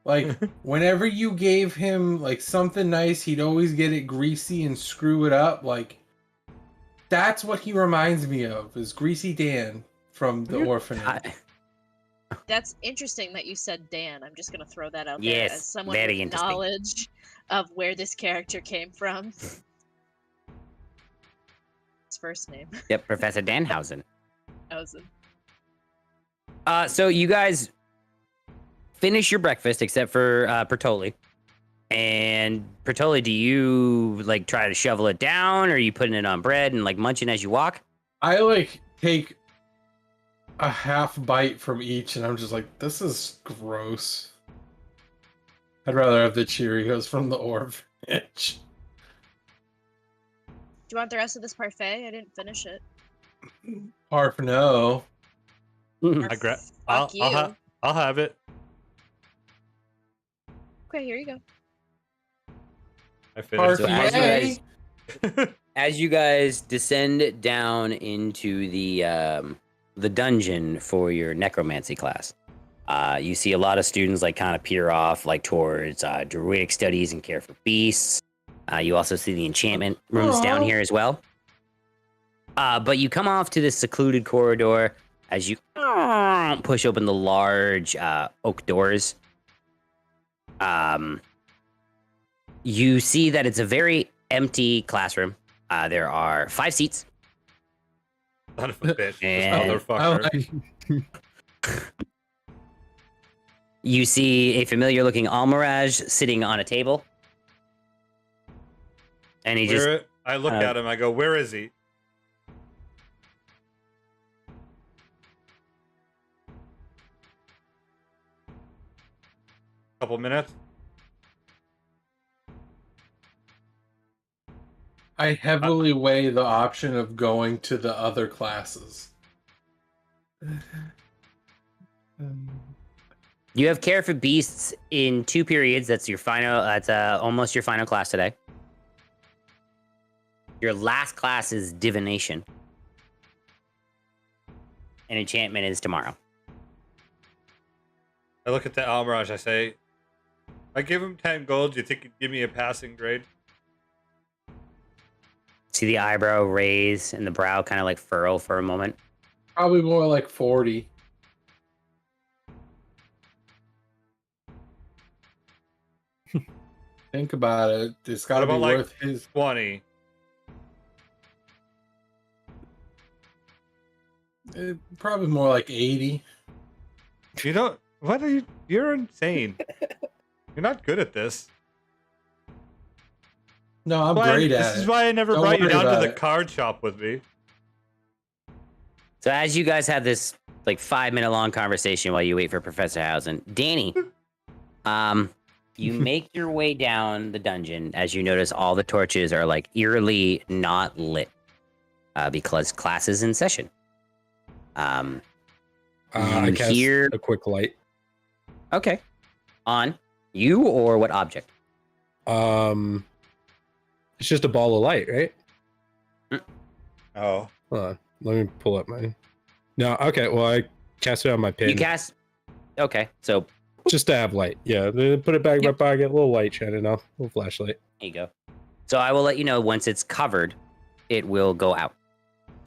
Like, whenever you gave him like something nice, he'd always get it greasy and screw it up. Like, that's what he reminds me of, is Greasy Dan from the orphanage. That's interesting that you said Dan. I'm just gonna throw that out there Yes, as someone very with interesting. knowledge of where this character came from. His first name. Yep, Professor Danhausen. Thousand. So you guys finish your breakfast except for Bertoli. And Bertoli, do you like try to shovel it down, or are you putting it on bread and like munching as you walk? I like take a half bite from each, and I'm just like, this is gross. I'd rather have the Cheerios from the orphanage. Do you want the rest of this parfait? I didn't finish it. Harp, no. I grab. Fuck you. I'll have it. Okay, here you go. I finished. So as you Yay. guys as you guys descend down into the dungeon for your necromancy class, you see a lot of students like kind of peer off like towards druidic studies and care for beasts. You also see the enchantment rooms down here as well. But you come off to this secluded corridor as you push open the large oak doors. You see that it's a very empty classroom. There are 5 seats. Son of a bitch. This And- motherfucker. You see a familiar-looking Almiraj sitting on a table. And he just... I look at him. I go, "Where is he?" Couple minutes. I heavily weigh the option of going to the other classes. You have care for beasts in 2 periods. That's your final. That's almost your final class today. Your last class is divination, and enchantment is tomorrow. I look at the Almiraj. I say, "I give him 10 gold. Do you think he'd give me a passing grade?" See the eyebrow raise and the brow kind of like furrow for a moment. Probably more like 40. Think about it. It's got to be What about, like, worth his. 20. Probably more like 80. You don't. What are you? You're insane. You're not good at this. No, I'm Why- great at This it. is why I never Don't brought you worry down to about the it. card shop with me. So as you guys have this like 5-minute long conversation while you wait for Professor Hausen, Danny, you make your way down the dungeon as you notice all the torches are like eerily not lit because class is in session. I You cast hear- a quick light. Okay. On you or what object? It's just a ball of light, right? Oh. Hold on. Let me pull up my. No, okay. Well, I cast it on my pin. You cast. Okay, so Just to have light. Yeah, then put it back in my Yep. pocket. A little light shining off. A little flashlight. there you go. So I will let you know once it's covered, it will go out.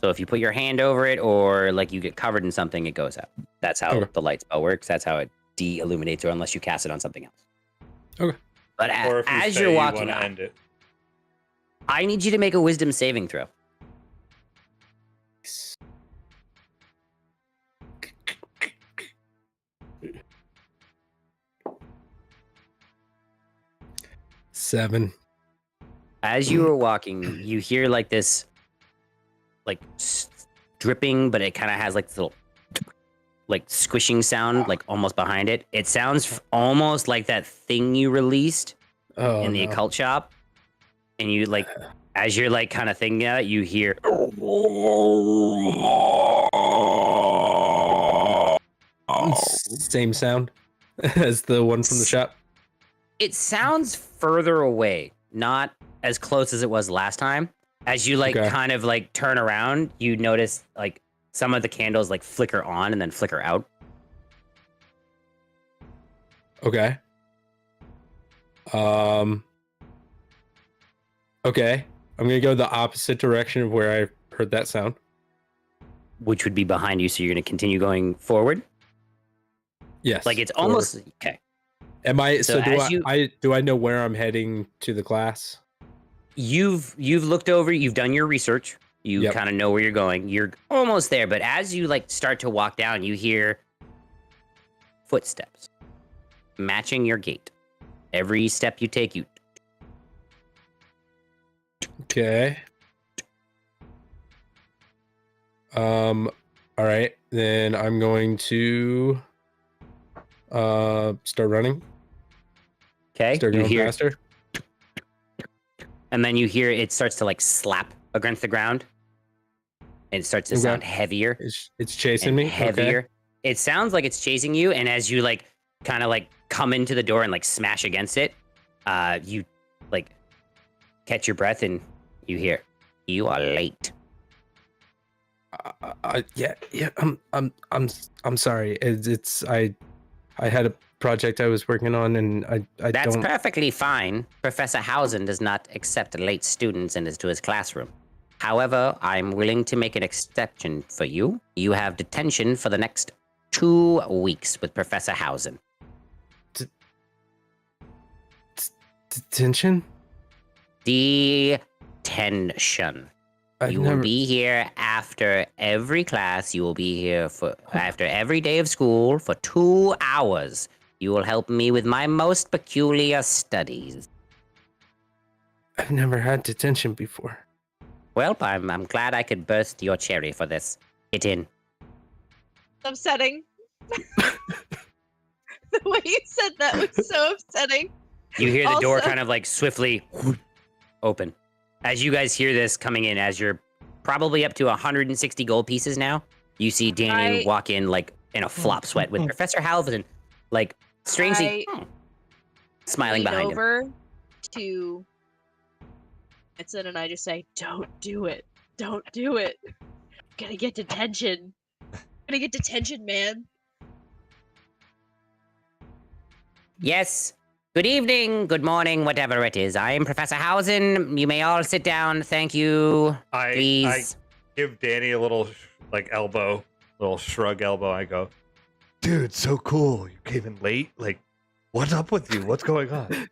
So if you put your hand over it or like you get covered in something, it goes out. That's how Okay. the light spell works. That's how it de-illuminates, or unless you cast it on something else. Okay. But Or if you as say you're you walking wanna up, end it. I need you to make a wisdom saving throw. Seven. As you are walking, you hear like this, like dripping, but it kind of has like this little, like squishing sound, like almost behind it. It sounds almost like that thing you released Oh, in the no. occult shop, and you like, as you're like kind of thinking about it, you hear. Same sound as the one from the shop. It sounds further away, not as close as it was last time. As you like Okay. kind of like turn around, you notice like some of the candles like flicker on and then flicker out. Okay. Okay. I'm gonna go the opposite direction of where I heard that sound. Which would be behind you, so you're going to continue going forward. Yes. Like it's forward. almost okay. Am I? so So, do as you- do I know where I'm heading to the class? You've looked over, you've done your research. You Yep. kind of know where you're going. You're almost there, but as you like start to walk down, you hear footsteps matching your gait. Every step you take, you Okay. All right. Then I'm going to start running. okay. Start You going hear, faster. and then you hear it starts to like slap against the ground. and it starts to Okay. sound heavier It's chasing and me. heavier. Okay. It sounds like it's chasing you, and as you like kind of like come into the door and like smash against it, you like catch your breath and you hear, "You are late." Yeah. I'm sorry. I had a project I was working on, and I That's don't. perfectly fine. Professor Hausen does not accept late students into his classroom. However, I'm willing to make an exception for you. You have detention for the next 2 weeks with Professor Hausen. Detention? Detention. You will be here after every class. You will be here for after every day of school for 2 hours. You will help me with my most peculiar studies. I've never had detention before. Well, I'm glad I could burst your cherry for this. Get in. Upsetting. The way you said that was so upsetting. You hear the door Also- kind of like swiftly open. As you guys hear this coming in, as you're probably up to 160 gold pieces now, you see Danny walk in like in a flop sweat with Professor Halvin, like strangely smiling lean behind him. over to Edson and I just say, "Don't do it. Don't do it. Gonna get detention. Gonna get detention, man." Yes. Good evening, good morning, whatever it is. I am Professor Hausen. You may all sit down. Thank you. I Please. give Danny a little like elbow, little shrug elbow. I go, dude, so cool. You came in late. Like, what's up with you? What's going on?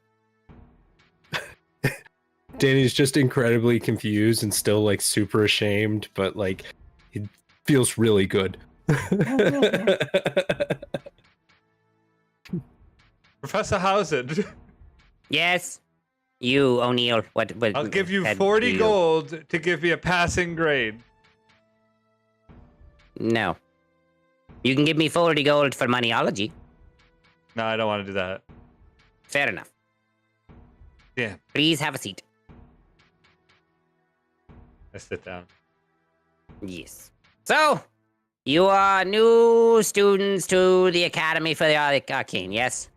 Danny's just incredibly confused and still like super ashamed, but like it feels really good. Professor Hausen, Yes. You, O'Neill. What I'll give you said 40 you? gold to give me a passing grade. No. You can give me 40 gold for moneyology. No, I don't want to do that. Fair enough. Yeah, Please have a seat. I sit down. Yes. So, you are new students to the Academy for the Arcane, yes?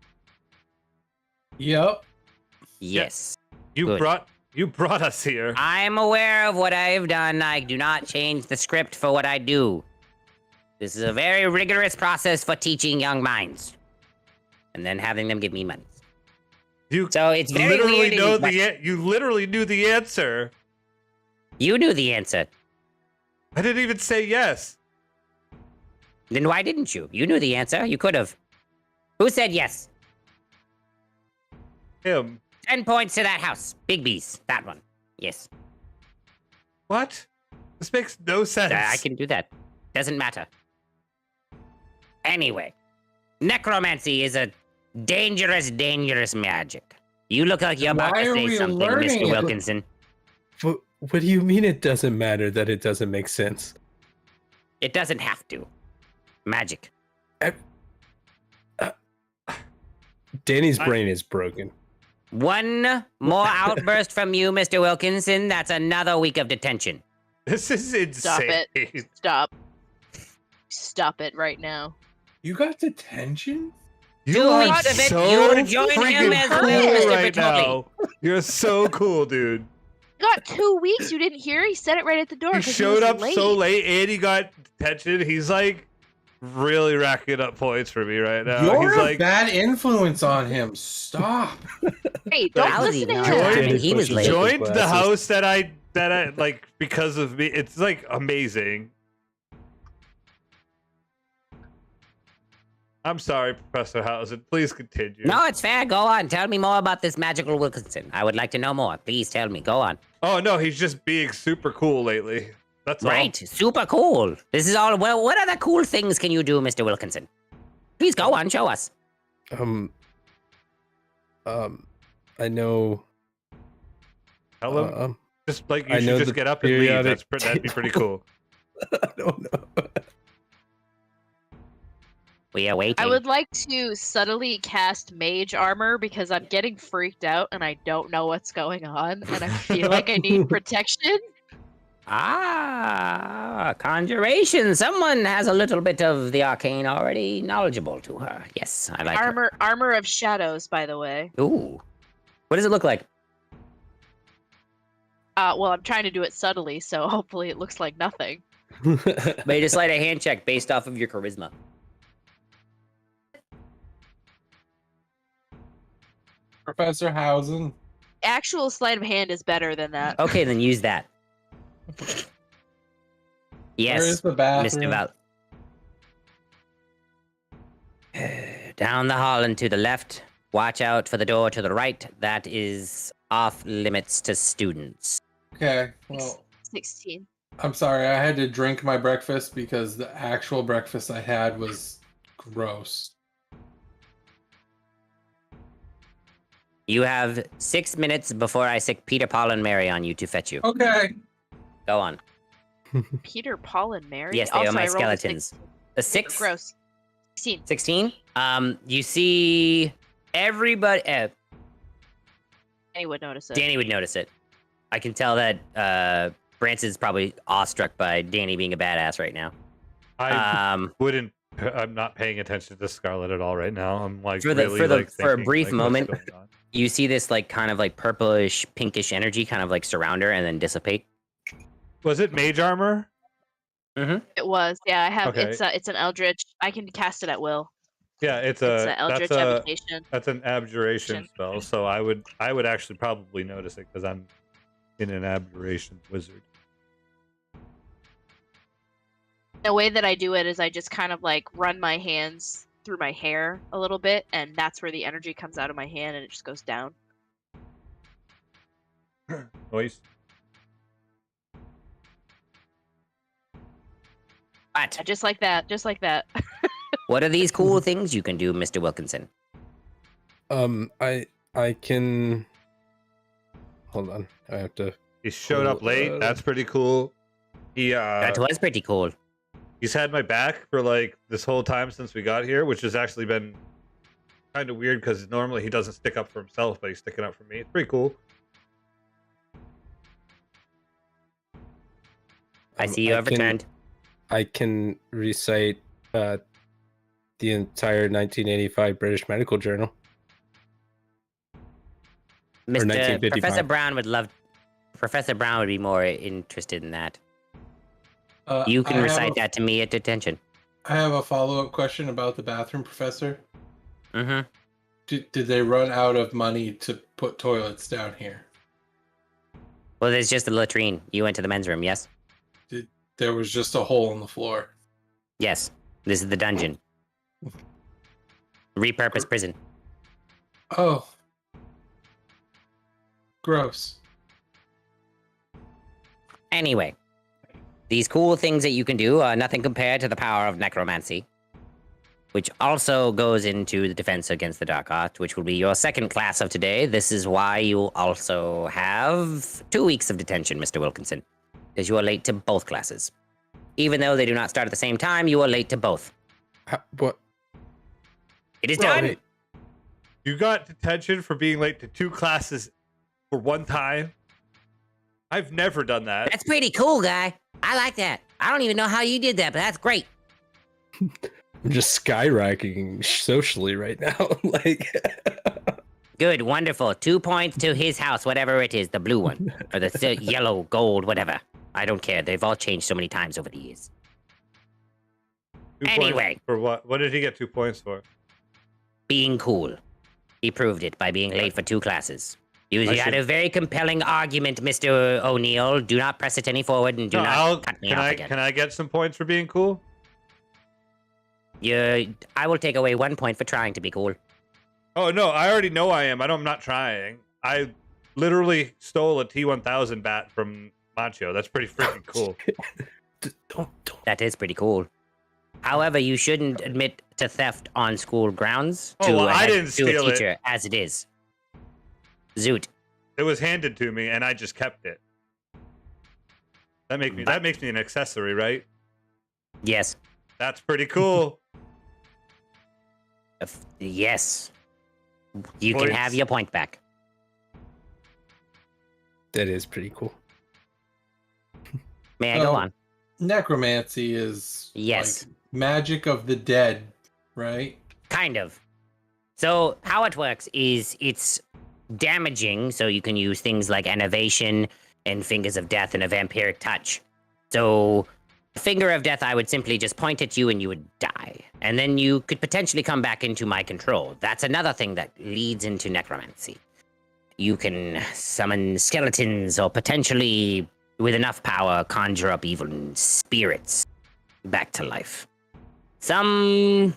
Yep. Yes. You Good. brought us here. I'm aware of what I've done. I do not change the script for what I do. This is a very rigorous process for teaching young minds. And then having them give me money. You So it's very literally weird. know you literally knew the answer. You knew the answer. I didn't even say yes. Then why didn't you? You knew the answer. You could have. Who said yes? Him. 10 points to that house. Big B's. That one. Yes. What? This makes no sense. I can do that. Doesn't matter. Anyway, necromancy is a dangerous, dangerous magic. You look like you're about Why to are say we something, learning Mr. it? Wilkinson. What do you mean it doesn't matter that it doesn't make sense? It doesn't have to. Magic. Danny's brain is broken. One more outburst from you, Mr. Wilkinson. That's another week of detention. This is Stop insane. it. Stop. Stop it right now. You got detention? You 2 are weeks of it, so you would join him freaking as cool well, Mr. right Bertolli. now. You're so cool, dude. You got 2 weeks. You didn't hear? He said it right at the door. He 'cause showed was up late. so late and he got detention. He's like really racking up points for me right now. You're He's a like, bad influence on him. Stop. Hey, don't How's listen he to not? him. Join- He was late. joined the Glasses. house that I like because of me. It's like amazing. I'm sorry, Professor Hausen. Please continue. No, it's fair. Go on. Tell me more about this magical Wilkinson. I would like to know more. Please tell me. Go on. Oh no, he's just being super cool lately. That's all. Right. Super cool. This is all. Well, what other cool things can you do, Mr. Wilkinson? Please go on. Show us. I know. Tell him. Just like you I know should just the get up and leave. periodic That'd be pretty cool. I don't know. We are waiting. I would like to subtly cast mage armor because I'm getting freaked out and I don't know what's going on and I feel like I need protection. Ah, conjuration. Someone has a little bit of the arcane already knowledgeable to her. Yes, I like her. Armor of shadows, by the way. Ooh. What does it look like? Well, I'm trying to do it subtly, so hopefully it looks like nothing. Made a sleight of hand check based off of your charisma. Professor Hausen. Actual sleight of hand is better than that. Okay, then use that. Yes, Where is the Mr. bathroom? Val. Down the hall and to the left. Watch out for the door to the right. That is off limits to students. Okay, well, 16. I'm sorry. I had to drink my breakfast because the actual breakfast I had was gross. You have 6 minutes before I sick Peter, Paul, and Mary on you to fetch you. Okay. Go on. Peter, Paul, and Mary? Yes, they Also, are my I rolled a skeletons. The 6. 6? Gross. 16. 16? You see everybody... Danny would notice it. Danny would notice it. I can tell that Branson's probably awestruck by Danny being a badass right now. wouldn't. I'm not paying attention to Scarlet at all right now. I'm like For a thinking, brief like, moment, what's going on? you see this like kind of like purplish, pinkish energy kind of like surround her and then dissipate. Was it mage armor? It was. Yeah, I have. Okay. It's an Eldritch. I can cast it at will. Yeah, it's It's an Eldritch Habitation. that's an abjuration spell. So I would actually probably notice it because I'm in an abjuration wizard. The way that I do it is I just kind of like run my hands through my hair a little bit, and that's where the energy comes out of my hand, and it just goes down. Noise. What? Just like that. Just like that. What are these cool things you can do, Mr. Wilkinson? I can. Hold on. I have to. He showed up late. That's pretty cool. He That was pretty cool. he's had my back for like this whole time since we got here, which has actually been kind of weird because normally he doesn't stick up for himself, but he's sticking up for me. It's pretty cool. I see you have returned. I can recite the entire 1985 British Medical Journal. Mr. 1955. Professor Brown would love. Professor Brown would be more interested in that. You can recite that to me at detention. I have a follow-up question about the bathroom, Professor. Mm-hmm. Did they run out of money to put toilets down here? Well, there's just a latrine. You went to the men's room, yes? There was just a hole in the floor. Yes. This is the dungeon. Repurposed prison. Oh. Gross. Anyway, these cool things that you can do are nothing compared to the power of necromancy, which also goes into the defense against the dark art, which will be your second class of today. This is why you also have 2 weeks of detention, Mr. Wilkinson, because you are late to both classes. Even though they do not start at the same time, you are late to both. What? It is Bro, done. wait. You got detention for being late to 2 classes for 1 time? I've never done that. That's pretty cool, guy. I like that. I don't even know how you did that, but that's great. I'm just skyrocketing socially right now. Like, Good, wonderful. 2 points to his house, whatever it is, the blue one, or the yellow, gold, whatever. I don't care. They've all changed so many times over the years. 2 points Anyway. for what? What did he get 2 points for? Being cool. He proved it by being late for 2 classes. You I had should- a very compelling argument, Mr. O'Neill. Do not press it any forward and do No, not cut me off again. Can I get some points for being cool? I will take away 1 point for trying to be cool. Oh no, I already know I am. I'm not trying. I literally stole a T1000 bat from Macho. That's pretty freaking cool. don't. That is pretty cool. However, you shouldn't admit to theft on school grounds Oh, to, well, I to didn't a steal it. teacher, as it is. Zoot. It was handed to me, and I just kept it. That makes me an accessory, right? Yes. That's pretty cool. Yes. You can have Points. your point back. That is pretty cool. May I go Oh. on? Necromancy is Yes. like magic of the dead, right? Kind of. So how it works is it's damaging, so you can use things like Innovation and Fingers of Death and a Vampiric Touch. So Finger of Death, I would simply just point at you and you would die. And then you could potentially come back into my control. That's another thing that leads into necromancy. You can summon skeletons or potentially, with enough power, conjure up even spirits back to life. Some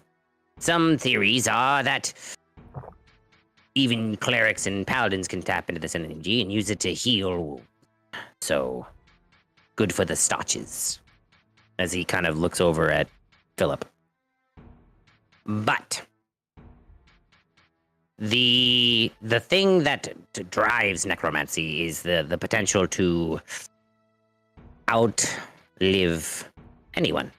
theories are that even clerics and paladins can tap into this energy and use it to heal wounds. So, good for the stotches. As he kind of looks over at Philip. But the thing that drives necromancy is the potential to outlive anyone.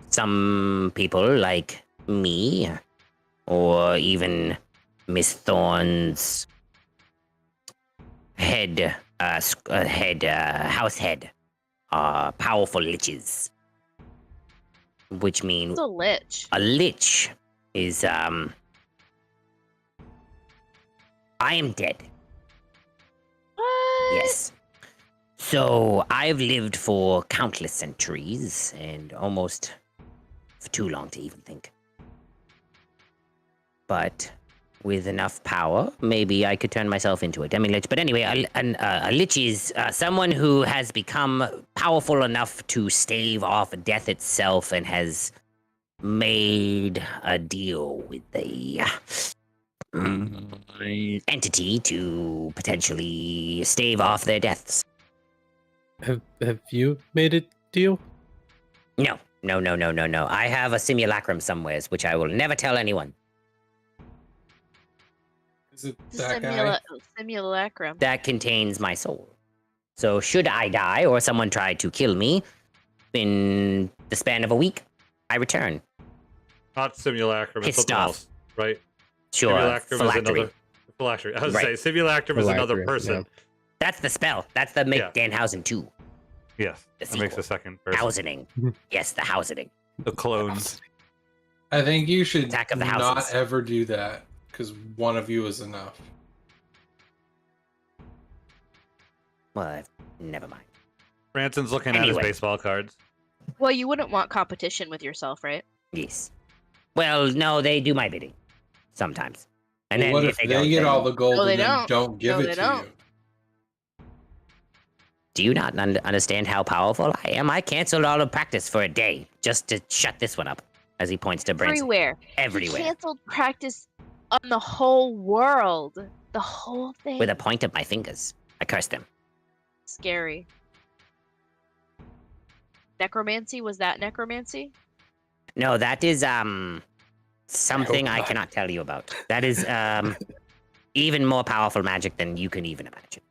Some people like me, or even Miss Thorne's house head, are powerful liches. Which mean What's a lich? a lich is I am dead. What? Yes. So I've lived for countless centuries and almost for too long to even think. But with enough power, maybe I could turn myself into a demi-lich. But anyway, a lich is someone who has become powerful enough to stave off death itself and has made a deal with the entity to potentially stave off their deaths. Have you made a deal? No. I have a simulacrum somewheres, which I will never tell anyone. Is it that guy? Simulacrum. That contains my soul. So should I die or someone try to kill me, in the span of a week, I return. Not simulacrum. It's Pissed something off. else, right? Sure, Simulacrum is phylactery. another. Phylactery. I was Right. saying simulacrum is another Phylactery, person. yeah. That's the spell. That's the make Yeah. Danhausen 2. Yes, The that makes sequel. a second person. Housening. Mhm. Yes, the housening. The clones. I think you should Attack of the not Houses. ever do that because one of you is enough. Well, never mind. Branson's looking at his Anyway. baseball cards. Well, you wouldn't want competition with yourself, right? Yes. Well, no, they do my bidding. Sometimes. And Well, then what if if they they don't, get then- all the gold No, they and then don't. don't give No, it they to don't. you? Do you not understand how powerful I am? I canceled all of practice for a day just to shut this one up. As he points to Branson. Everywhere. Everywhere. He canceled practice on the whole world. The whole thing. With a point of my fingers. I cursed them. Scary. Necromancy? Was that necromancy? No, that is something I not. cannot tell you about. That is even more powerful magic than you can even imagine.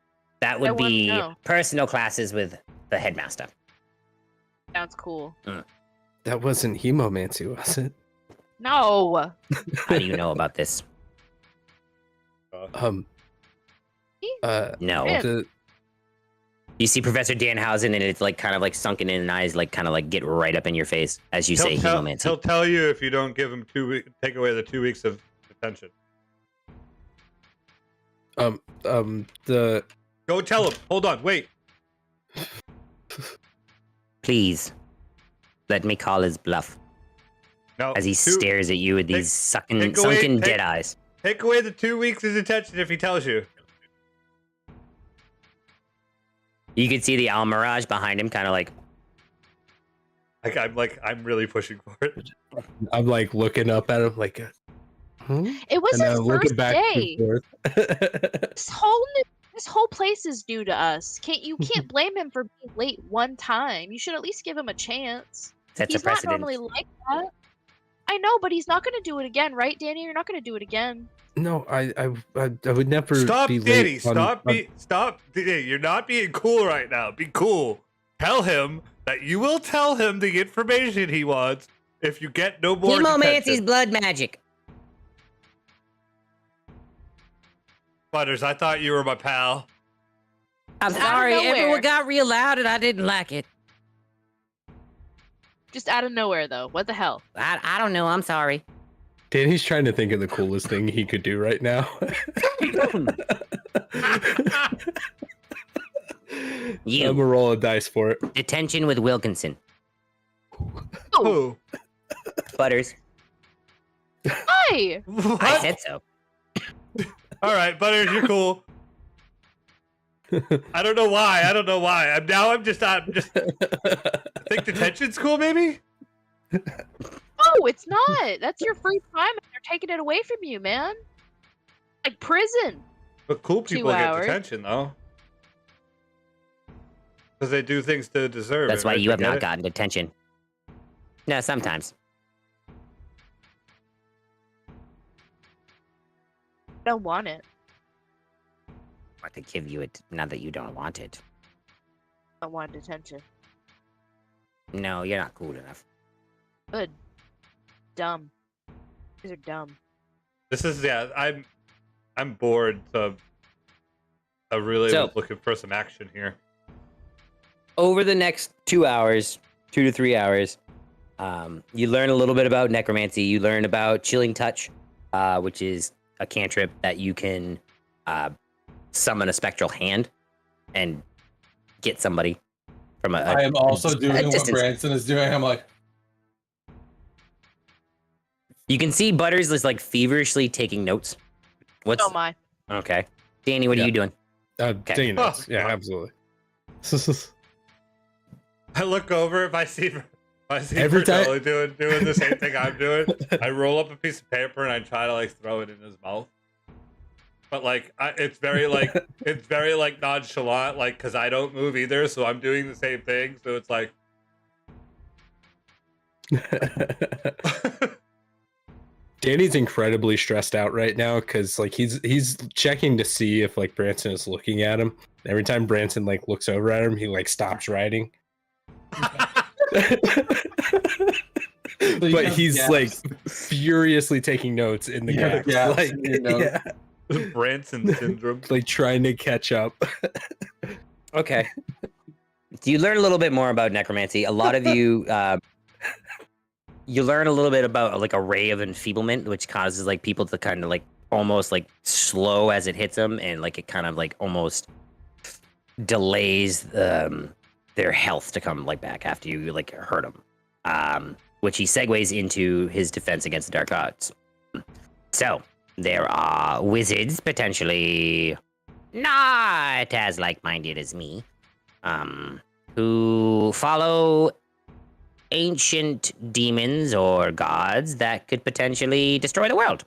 That I would wanna be know. personal classes with the headmaster. Sounds cool. That wasn't hemomancy, was it? No. How do you know about this? Um. No. Yeah. The, You see Professor Danhausen and it's like kind of like sunken in and eyes like kind of like get right up in your face as you say He'll hemomancy. tell you if you don't give him 2 weeks. Take away the 2 weeks of detention. the Go tell him. Hold on. Wait. Please. Let me call his bluff. No. As he stares at you with these take away- sunken take- dead eyes. Take away the 2 weeks of detention if he tells you. You can see the Almirage behind him kind of like I'm really pushing for it. I'm like looking up at him like, huh? It was And his I'm looking first back day. and forth. This whole place is new to us. You can't blame him for being late one time. You should at least give him a chance. sets He's a not precedent. normally like that. I know, but he's not going to do it again, right, Danny? You're not going to do it again. No, I would never Stop, be Danny. late on- Stop. Danny, you're not being cool right now. Be cool. Tell him that you will tell him the information he wants if you get no more Hemomancy's detention. blood magic. Butters, I thought you were my pal. I'm Just out of sorry. nowhere. Everyone got real loud and I didn't like it. Just out of nowhere, though. What the hell? I don't know. I'm sorry. Danny's trying to think of the coolest thing he could do right now. You. I'm gonna roll a dice for it. Detention with Wilkinson. Oh. Butters. Hi! I said so. All right, Butters, you're cool. I don't know why. I'm just. I think detention's cool, maybe. No, it's not. That's your free time, and they're taking it away from you, man. Like prison. But cool 2 people get hours. detention though, because they do things to deserve. That's it, why right? you have Get not it? gotten detention. No, sometimes. I don't want it. I could give you it now that you don't want it. I don't want detention. No, you're not cool enough. Good. Dumb. These are dumb. This is I'm bored. So I really So- was looking for some action here. Over the next 2 hours, 2 to 3 hours, you learn a little bit about necromancy. You learn about chilling touch, which is a cantrip that you can summon a spectral hand and get somebody from I am also doing what distance. Branson is doing. I'm like, You can see Butters is like feverishly taking notes. What's Oh my. okay, Danny? What are Yeah. you doing? Taking notes. Oh, Yeah, God. absolutely. I look over if I see Every time- Bertoli doing the same thing I'm doing. I roll up a piece of paper and I try to like throw it in his mouth. But like it's very like nonchalant, like because I don't move either, so I'm doing the same thing. So it's like Danny's incredibly stressed out right now because like he's checking to see if like Branson is looking at him. Every time Branson like looks over at him, he like stops writing. so you But have he's gaps. like furiously taking notes in the You have gaps. gaps Like, in your notes. yeah, Branson syndrome. like trying to catch up. Okay. Do you learn a little bit more about necromancy? A lot of you, you learn a little bit about like a ray of enfeeblement, which causes like people to kind of like almost like slow as it hits them, and like it kind of like almost delays their health to come like back after you like hurt them. Which he segues into his defense against the dark arts. So there are wizards potentially not as like-minded as me, who follow ancient demons or gods that could potentially destroy the world.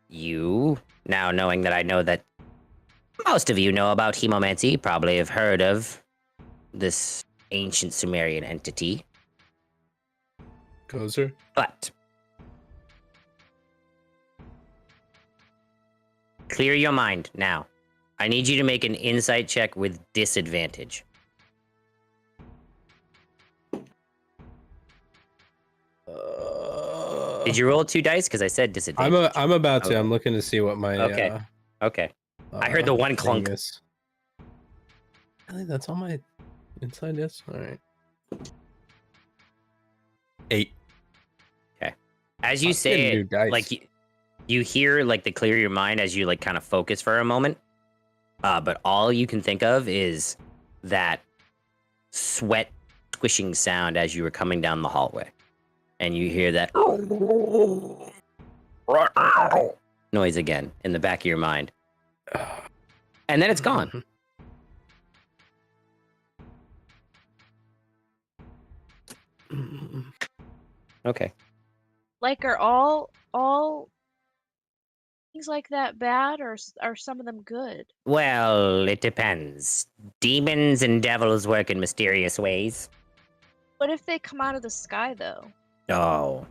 You, now knowing that I know that most of you know about hemomancy, probably have heard of this ancient Sumerian entity, Gozer. but clear your mind now. I need you to make an insight check with disadvantage. Did you roll 2 dice? Because I said disadvantage. I'm about to. Oh. I'm looking to see what my Okay. Okay. I heard the one thing clunk. is. Really, that's all my inside is. All right. 8. As you I'm say getting new it, dice. like you hear like the clear your mind as you like kind of focus for a moment. But all you can think of is that sweat squishing sound as you were coming down the hallway. And you hear that noise again in the back of your mind. And then it's gone. Okay. Like, are all things like that bad, or are some of them good? Well, it depends. Demons and devils work in mysterious ways. What if they come out of the sky, though? Oh.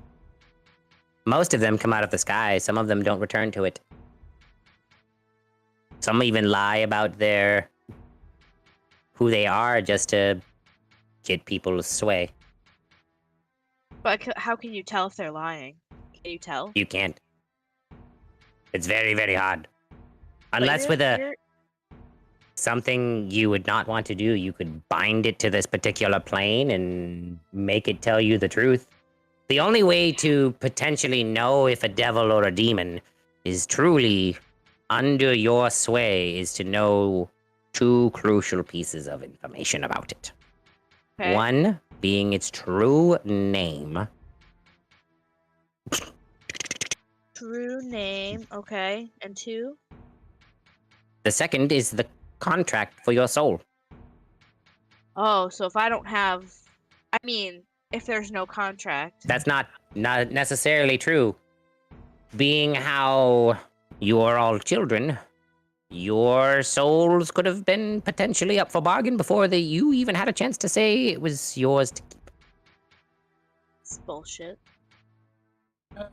Most of them come out of the sky. Some of them don't return to it. Some even lie about who they are just to get people to sway. But how can you tell if they're lying? Can you tell? You can't. It's very, very hard. But Unless you're- with a you're- something you would not want to do, you could bind it to this particular plane and make it tell you the truth. The only way to potentially know if a devil or a demon is truly under your sway is to know two crucial pieces of information about it. Okay. One being its true name. True name. Okay. And 2? The second is the contract for your soul. Oh, so if I don't have, I mean, if there's no contract. That's not necessarily true. Being how you are all children, your souls could have been potentially up for bargain before you even had a chance to say it was yours to keep. It's bullshit. That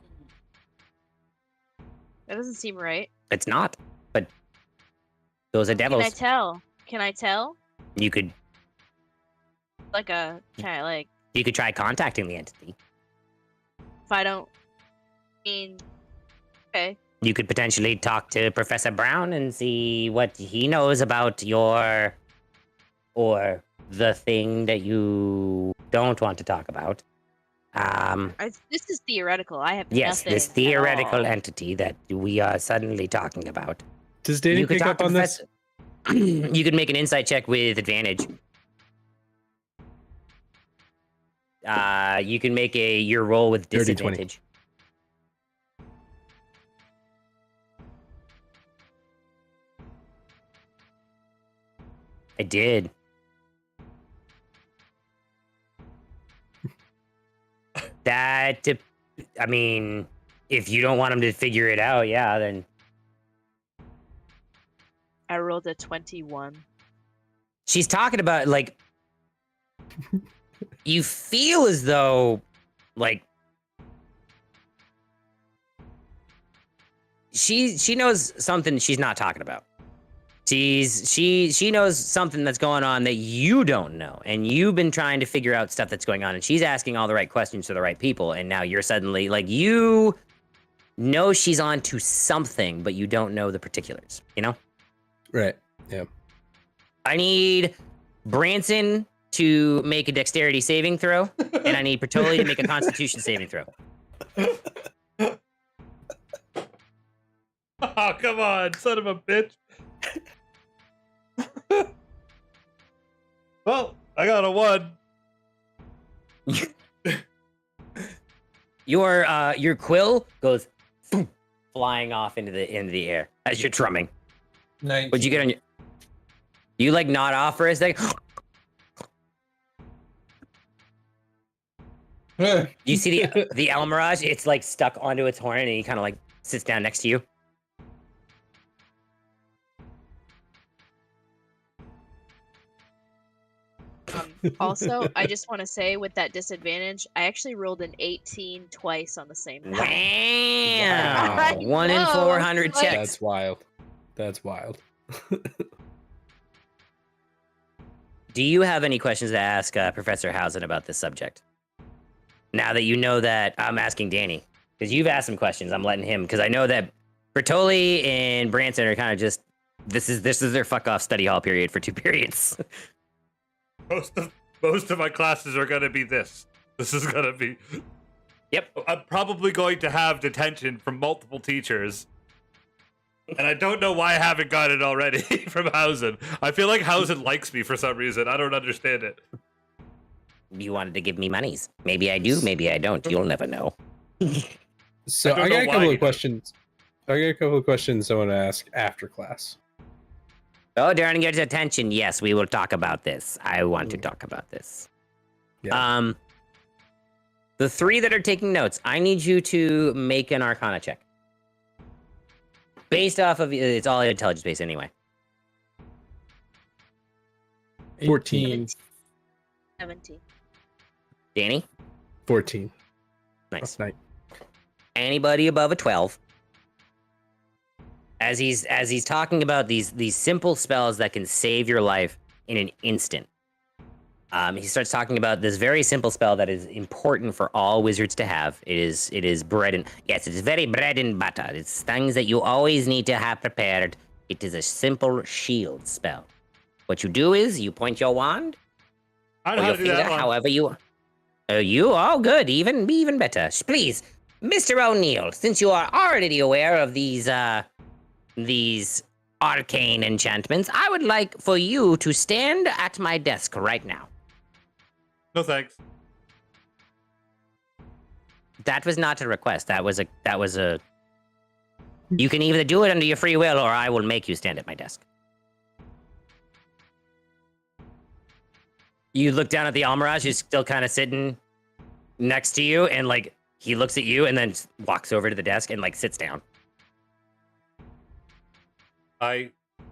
doesn't seem right. It's not, but those are devils. Can I tell? Can I tell? You could Like a kind of like try contacting the entity. if I don't. I mean, okay. You could potentially talk to Professor Brown and see what he knows about your or the thing that you don't want to talk about. This is theoretical. I have Yes, nothing this at theoretical all. entity that we are suddenly talking about. Does Danny You could pick talk up to on this? You could make an insight check with advantage. You can make your roll with 30-20. disadvantage. I did. I mean, if you don't want him to figure it out, yeah, then I rolled a 21. she's talking about, like, you feel as though, like, she knows something she's not talking about. She knows something that's going on that you don't know, and you've been trying to figure out stuff that's going on, and she's asking all the right questions to the right people, and now you're suddenly, like, you know she's on to something, but you don't know the particulars, you know? Right. Yeah. I need Branson to make a dexterity saving throw, and I need Bertoli to make a constitution saving throw. Oh, come on, son of a bitch. Well, I got a 1. Your quill goes flying off into the air as you're drumming. Nice. What'd you get on your? You like nod off for a second. You see the Almirage? It's like stuck onto its horn, and he kind of like sits down next to you. Also, I just want to say with that disadvantage, I actually rolled an 18 twice on the same roll. Wow! 1 in Whoa, 400 like- checks. That's wild. That's wild. Do you have any questions to ask Professor Hausen about this subject? Now that you know that I'm asking Danny, because you've asked some questions, I'm letting him, because I know that Bertoli and Branson are kind of just this is their fuck off study hall period for 2 periods. Most of my classes are gonna be this. This is gonna be. Yep. I'm probably going to have detention from multiple teachers. And I don't know why I haven't got it already from Hausen. I feel like Hausen likes me for some reason. I don't understand it. You wanted to give me monies. Maybe I do, maybe I don't. You'll never know. So I don't I got know a why couple you of questions. I got a couple of questions I want to ask after class. Oh, during your detention, yes, we will talk about this. I want to talk about this. Yeah. The 3 that are taking notes, I need you to make an Arcana check. Based off of, it's all intelligence based anyway. 14. 17. Danny? 14. Nice. Rough night. Anybody above a 12? As he's talking about these simple spells that can save your life in an instant. He starts talking about this very simple spell that is important for all wizards to have. It is bread and yes, it's very bread and butter. It's things that you always need to have prepared. It is a simple shield spell. What you do is you point your wand I or know how your to do that finger, one. however you. Oh, good. Even better. Please, Mr. O'Neill, since you are already aware of these arcane enchantments, I would like for you to stand at my desk right now. No thanks. That was not a request. That was a. You can either do it under your free will, or I will make you stand at my desk. You look down at the Almiraj, who's still kind of sitting next to you, and like he looks at you and then walks over to the desk and like sits down. I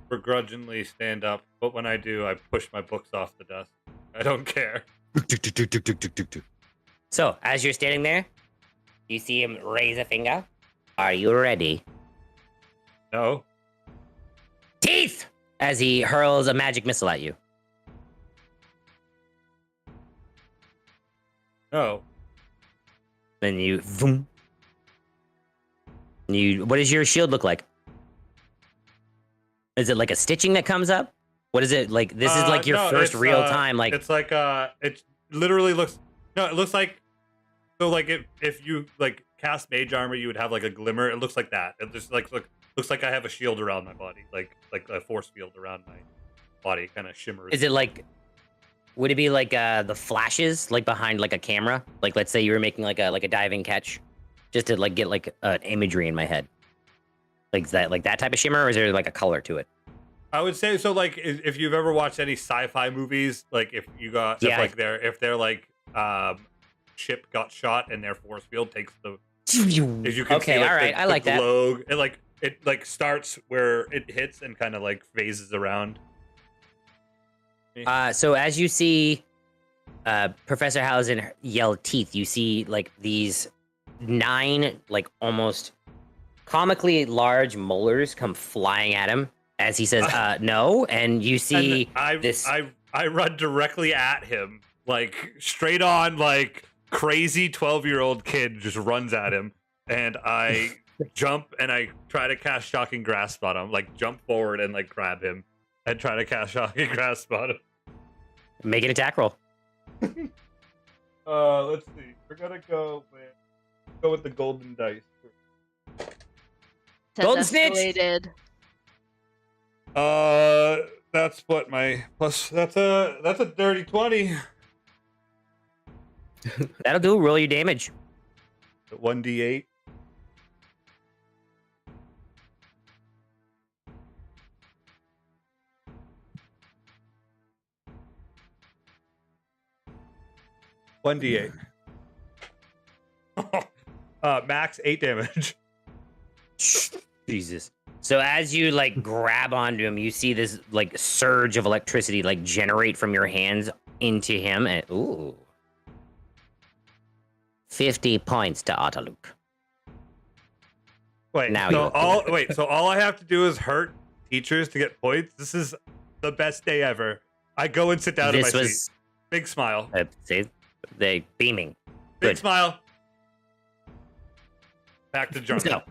begrudgingly stand up, but when I do, I push my books off the desk. I don't care. So, as you're standing there, you see him raise a finger. Are you ready? No. Teeth! As he hurls a magic missile at you. No. Then you, boom. What does your shield look like? Is it like a stitching that comes up? What is it like? This is like your first it's, real time. Like it's like it literally looks. No, it looks like. So like if you like cast mage armor, you would have like a glimmer. It looks like that. It just like looks like I have a shield around my body, like a force field around my body, kind of shimmers. is it like? Would it be like the flashes like behind like a camera? Like let's say you were making like a diving catch, just to like get like an imagery in my head. Like that type of shimmer, or is there like a color to it? I would say so. Like if you've ever watched any sci-fi movies, like if you got if they're like ship got shot and their force field takes the. As you can Okay, see, like, all right, I like that. glow, it like starts where it hits and kind of like phases around. So as you see Professor Hausen yell teeth, you see like these 9 like almost comically large molars come flying at him as he says no, and you see this. I run directly at him, like straight on, like crazy 12-year-old kid just runs at him, and I jump and I try to cast Shocking Grasp on him, like jump forward and like grab him and try to cast Shocking Grasp on him. Make an attack roll. Let's see. We're gonna go with the golden dice. Golden snitch! Escalated. That's what my plus. That's a dirty 20. That'll do. Roll your damage. 1d8. Max 8 damage. Jesus. So as you like grab onto him, you see this like surge of electricity like generate from your hands into him, and 50 points to Autoluke. Wait, Now so all I have to do is hurt teachers to get points. This is the best day ever. I go and sit down in my seat. Big smile. See, they beaming. Big Good. smile. Back to John. So,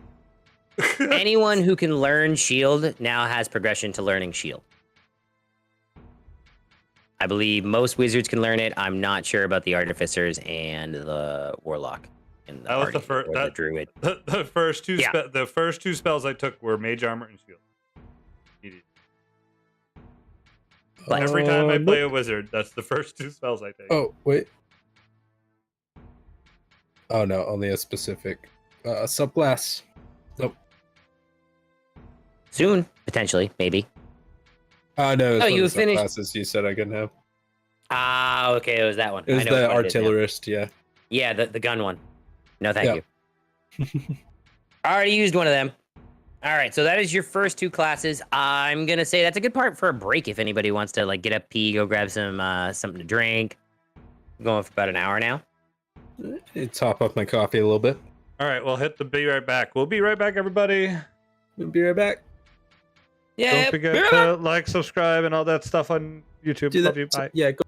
anyone who can learn shield now has progression to learning shield. I believe most wizards can learn it. I'm not sure about the artificers and the warlock. And That was the first. the druid. The first two spells I took were mage armor and shield. But- Every time I play a wizard, that's the first 2 spells I take. Oh, wait. Oh, no, only a specific subclass. Nope. Soon, potentially, maybe. No, Oh, you finished- subclasses you said I couldn't have. Ah, okay, it was that one. It was I know the which one it is now. artillerist, yeah. Yeah, the gun one. No, thank Yeah. you. I already used one of them. All right, so that is your first 2 classes. I'm gonna say that's a good part for a break if anybody wants to like get up, pee, go grab some something to drink. I'm going for about an hour now. Top up my coffee a little bit. All right, we'll hit the be right back. We'll be right back, everybody. We'll be right back. Yeah. Don't forget to like, subscribe, and all that stuff on YouTube. Do Love that. you. Bye. Yeah, go.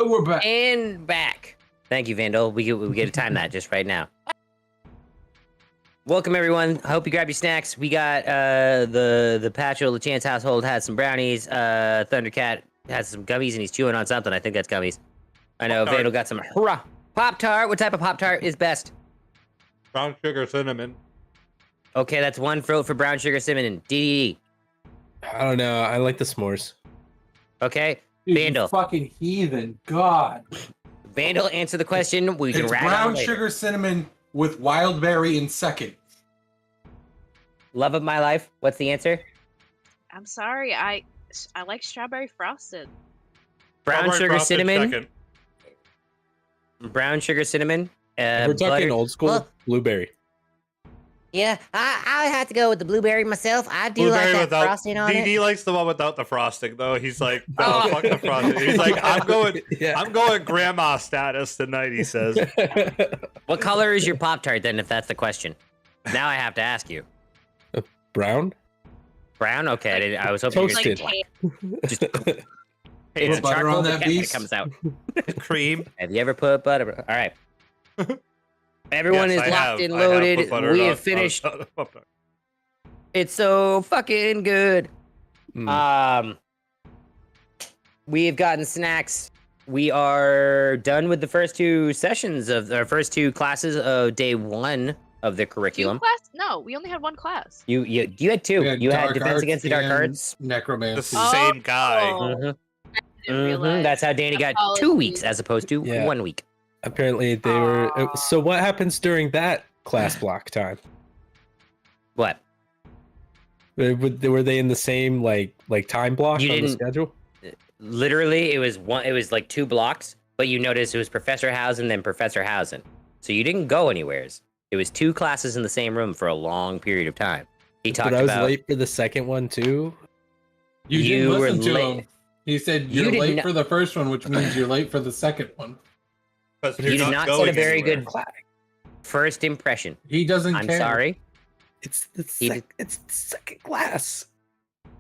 We're back. And back. Thank you, Vandal. We get to time that just right now. Welcome, everyone. I hope you grab your snacks. We got the Patchel, the Chance household has some brownies. Thundercat has some gummies, and he's chewing on something. I think that's gummies. I know Pop-Tart. Vandal got some Pop-Tart. What type of Pop-Tart is best? Brown sugar cinnamon. Okay, that's one vote for brown sugar cinnamon. DDD. I don't know. I like the s'mores. Okay, Dude, you Vandal. fucking heathen. God. Vandal, answer the question. We can It's rag on brown later. sugar cinnamon with wild berry in second. Love of my life. What's the answer? I'm sorry. I like strawberry frosted. Brown Strawberry sugar frosted cinnamon. second. Brown sugar cinnamon. If we're talking butter- old school, Well, blueberry. Yeah, I have to go with the blueberry myself. I do Blueberry like that without. frosting on DD it. likes the one without the frosting, though. He's like, no, Oh. fuck the frosting. He's like, I'm going Yeah. grandma status tonight. He says. What color is your Pop-Tart then, if that's the question? Now I have to ask you. Brown. Brown? Okay, I was hoping Toasted. you Like, were hey, just it's a butter charcoal on that briquette when it beast? comes out. Cream. Have you ever put butter? All right. Everyone Yes, is I locked have. and I have loaded. put butter We on- have finished. on Pop-Tart. It's so fucking good. Mm. We have gotten snacks. We are done with the first two sessions of our first two classes of day one of the two curriculum. class? No, we only had one class. You had two. We had You had dark defense arts against the dark and arts. Necromancy. The same guy. Oh, Mhm. I didn't realize. That's how Danny got 2 Apologies. weeks as opposed to Yeah. 1 week. Apparently they were. So what happens during that class block time? What? Were they in the same like time block You on the didn't- schedule? Literally, it was one. It was like 2 blocks, but you notice it was Professor Hausen, then Professor Hausen. So you didn't go anywheres. It was 2 classes in the same room for a long period of time. He talked But I was about. late for the second one too. You You didn't were listen to late. him. He said You you're did late not- for the first one, which means you're late for the second one. 'Cause You you're did not going set a very anywhere. good first impression. He doesn't I'm care. sorry. It's the He did- it's the second class.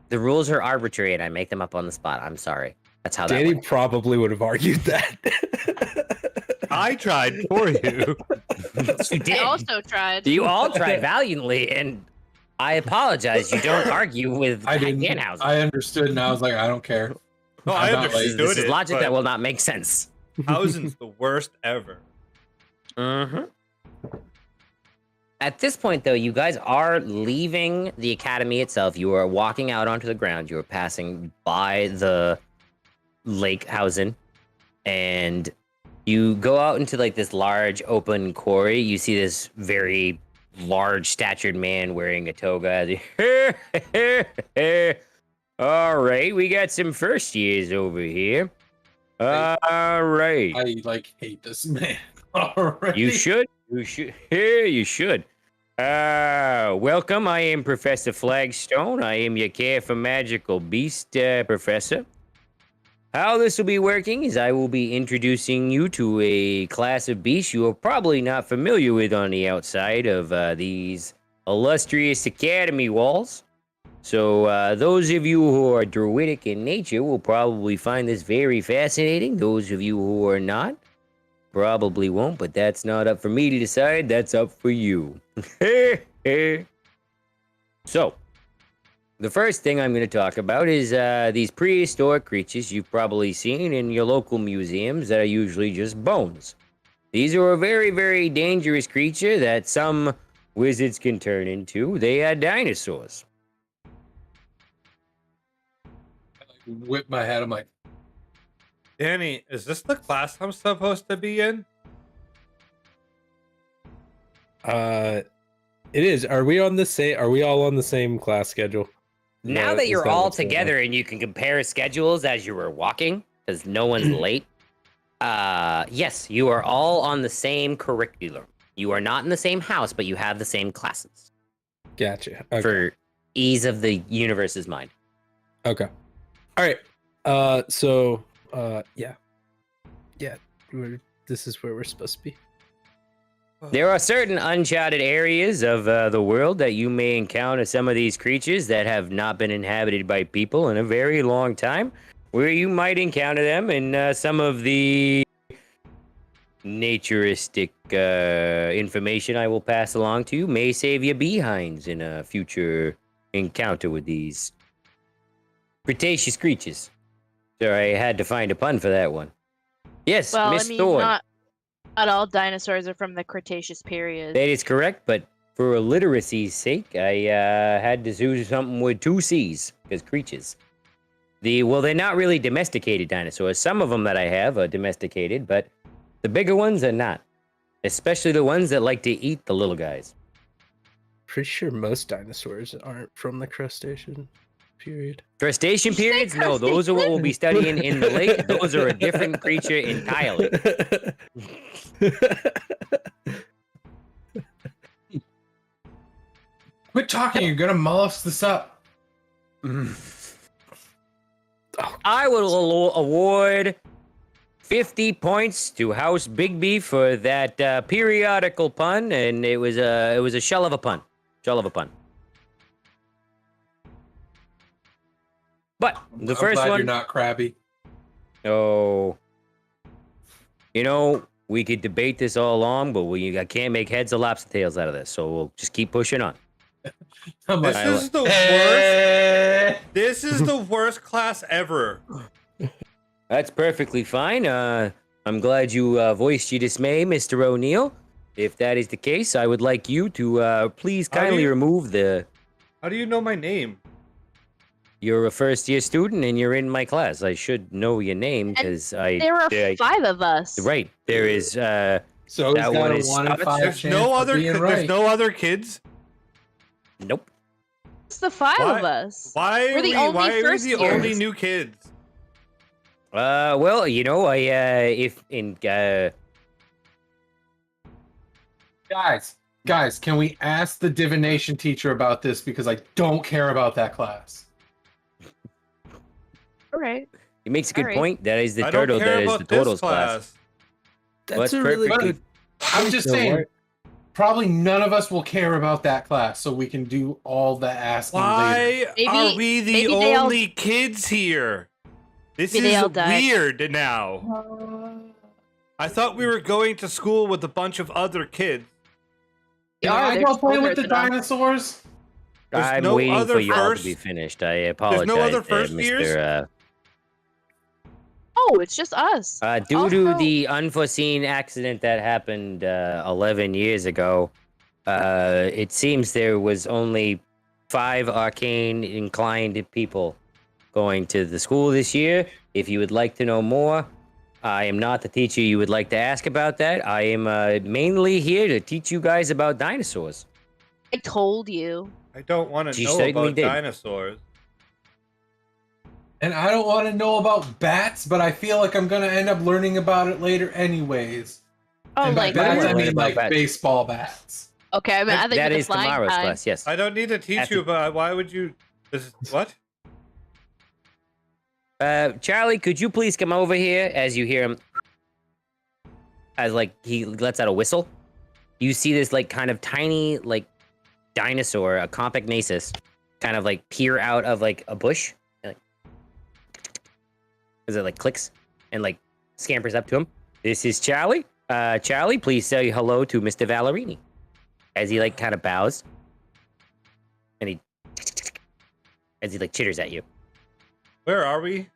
The rules are arbitrary, and I make them up on the spot. I'm sorry. That's how that Danny works. probably would have argued that. I tried for you. You I did. also tried. You all tried valiantly, and I apologize. You don't argue with I didn't. Danhausen. I understood, and I was like, I don't care. No, I I'm not late. understood This is it. logic but that will not make sense. Hausen's the worst ever. Mm-hmm. At this point, though, you guys are leaving the academy itself. You are walking out onto the ground. You are passing by the Lake Hausen, and you go out into like this large open quarry. You see this very large statured man wearing a toga. All right, we got some first years over here. All right. I like hate this man already. You should. You should. Here, you should. Welcome. I am Professor Flagstone. I am your care for magical beast, Professor. How this will be working is I will be introducing you to a class of beasts you are probably not familiar with on the outside of these illustrious academy walls. So those of you who are druidic in nature will probably find this very fascinating. Those of you who are not probably won't, but that's not up for me to decide. That's up for you. So, the first thing I'm going to talk about is these prehistoric creatures you've probably seen in your local museums that are usually just bones. These are a very, very dangerous creature that some wizards can turn into. They are dinosaurs. Whip my head. I'm like, Danny, is this the class I'm supposed to be in? It is. Are we on the same? Are we all on the same class schedule? Now Is that you're all what's going on? together and you can compare schedules as you were walking, because no one's late, yes, you are all on the same curriculum. You are not in the same house, but you have the same classes Gotcha. Okay. for ease of the universe's mind. Okay. All right. Yeah. This is where we're supposed to be. There are certain uncharted areas of the world that you may encounter some of these creatures that have not been inhabited by people in a very long time. where you might encounter them, and some of the naturistic information I will pass along to you may save your behinds in a future encounter with these Cretaceous creatures. So I had to find a pun for that one. Yes, Well, Miss I mean, Thorne. not all dinosaurs are from the Cretaceous period. That is correct, but for literacy's sake, I had to do something with 2 C's, because creatures. They're not really domesticated dinosaurs. Some of them that I have are domesticated, but the bigger ones are not. Especially the ones that like to eat the little guys. Pretty sure most dinosaurs aren't from the crustacean period. Crustacean Did you say periods? No, those are what we'll be studying in the lake. Those are a different creature entirely. Quit talking. You're gonna mull this up. I will award 50 points to House Bigby for that periodical pun, and it was a shell of a pun. Shell of a pun. But the I'm first glad one, you're not crabby. oh, you know, we could debate this all along, but I can't make heads or lobster tails out of this, so we'll just keep pushing on. I'm This like, is the worst. eh. This is the worst class ever. That's perfectly fine. I'm glad you voiced your dismay, Mr. O'Neill. If that is the case, I would like you to please How do kindly you- remove the. How do you know my name? You're a first-year student and you're in my class. I should know your name because There are 5 of us. Right. There is. So he's That got one a is 1 in Scotch. 5 There's chance no of other. being There's right. no other kids. Nope. It's the 5 of us. Why We're are the we? only Why are we first the only years. new kids? Well, you know, if in Guys, can we ask the divination teacher about this because I don't care about that class. All right. he makes a good Alright. point. That is the I don't turtle. care That is about the this turtles class. class. That's Well, a really perfect. good. I'm just No, saying, what? probably none of us will care about that class, so we can do all the asking later. Why Maybe- are we the maybe they all- only kids here? This Maybe they is all died. weird now. I thought we were going to school with a bunch of other kids. Can I they're go play older with the than us. dinosaurs? There's I'm no waiting other for y'all first- to be finished. I apologize, other first Mr. years? Oh, it's just us. Due to Also- the unforeseen accident that happened 11 years ago, it seems there was only 5 arcane inclined people going to the school this year. If you would like to know more, I am not the teacher you would like to ask about that. I am mainly here to teach you guys about dinosaurs. I told you. I don't want to You know certainly about did. dinosaurs. And I don't want to know about bats, but I feel like I'm gonna end up learning about it later anyways. Oh, And by like bats, I learn mean about like bats. baseball bats. okay. I mean, I think That the is flying tomorrow's kind. class, yes. I don't need to teach After- you about. Why would you? What? Charlie, could you please come over here as you hear him? As like he lets out a whistle, you see this like kind of tiny like dinosaur, a compagnasus, kind of like peer out of like a bush, and, like, as it like clicks and like scampers up to him. This is Charlie. Charlie, please say hello to Mr. Vallerini. As he like kind of bows, and he as he like chitters at you. Where are we?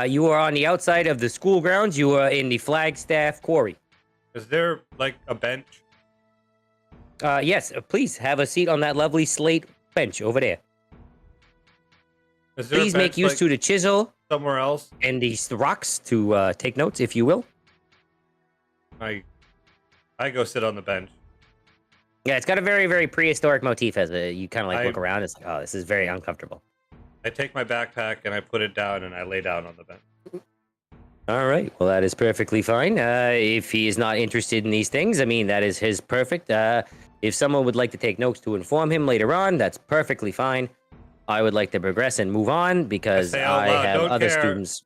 You are on the outside of the school grounds. You are in the Flagstaff Quarry. Is there like a bench? Yes, please have a seat on that lovely slate bench over there. Is there Please a make bench, use like, to the chisel somewhere else. and the rocks to take notes, if you will. I go sit on the bench. Yeah, it's got a very, very prehistoric motif as you kind of like I- look around. It's like, oh, this is very uncomfortable. I take my backpack and I put it down and I lay down on the bench. All right, well, that is perfectly fine. If he is not interested in these things, I mean, that is his perfect. If someone would like to take notes to inform him later on, that's perfectly fine. I would like to progress and move on because say out I loud, have don't other care. students.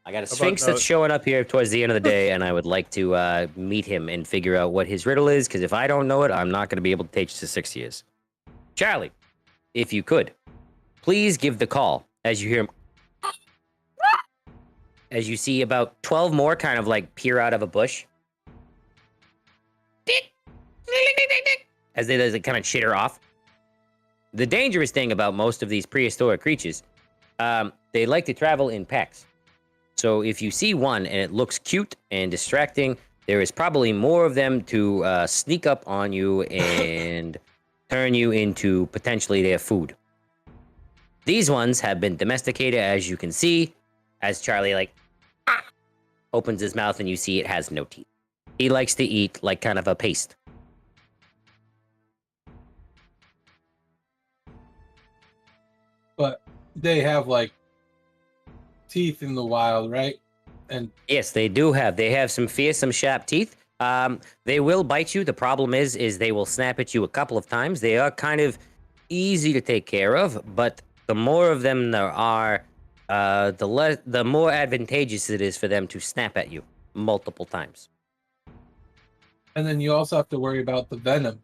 I got a About sphinx that's notes? showing up here towards the end of the day, and I would like to meet him and figure out what his riddle is, because if I don't know it, I'm not going to be able to teach to 6 years. Charlie, if you could, please give the call as you hear him as you see about 12 more kind of like peer out of a bush. As they kind of chitter off. The dangerous thing about most of these prehistoric creatures, they like to travel in packs. So if you see one and it looks cute and distracting, there is probably more of them to sneak up on you and turn you into potentially their food. These ones have been domesticated, as you can see, as Charlie opens his mouth and you see it has no teeth. He likes to eat like kind of a paste. But they have like teeth in the wild, right? And Yes, they do have. They have some fearsome, sharp teeth. They will bite you. The problem is they will snap at you a couple of times. They are kind of easy to take care of, but the more of them there are, the more advantageous it is for them to snap at you multiple times. and then you also have to worry about the venom.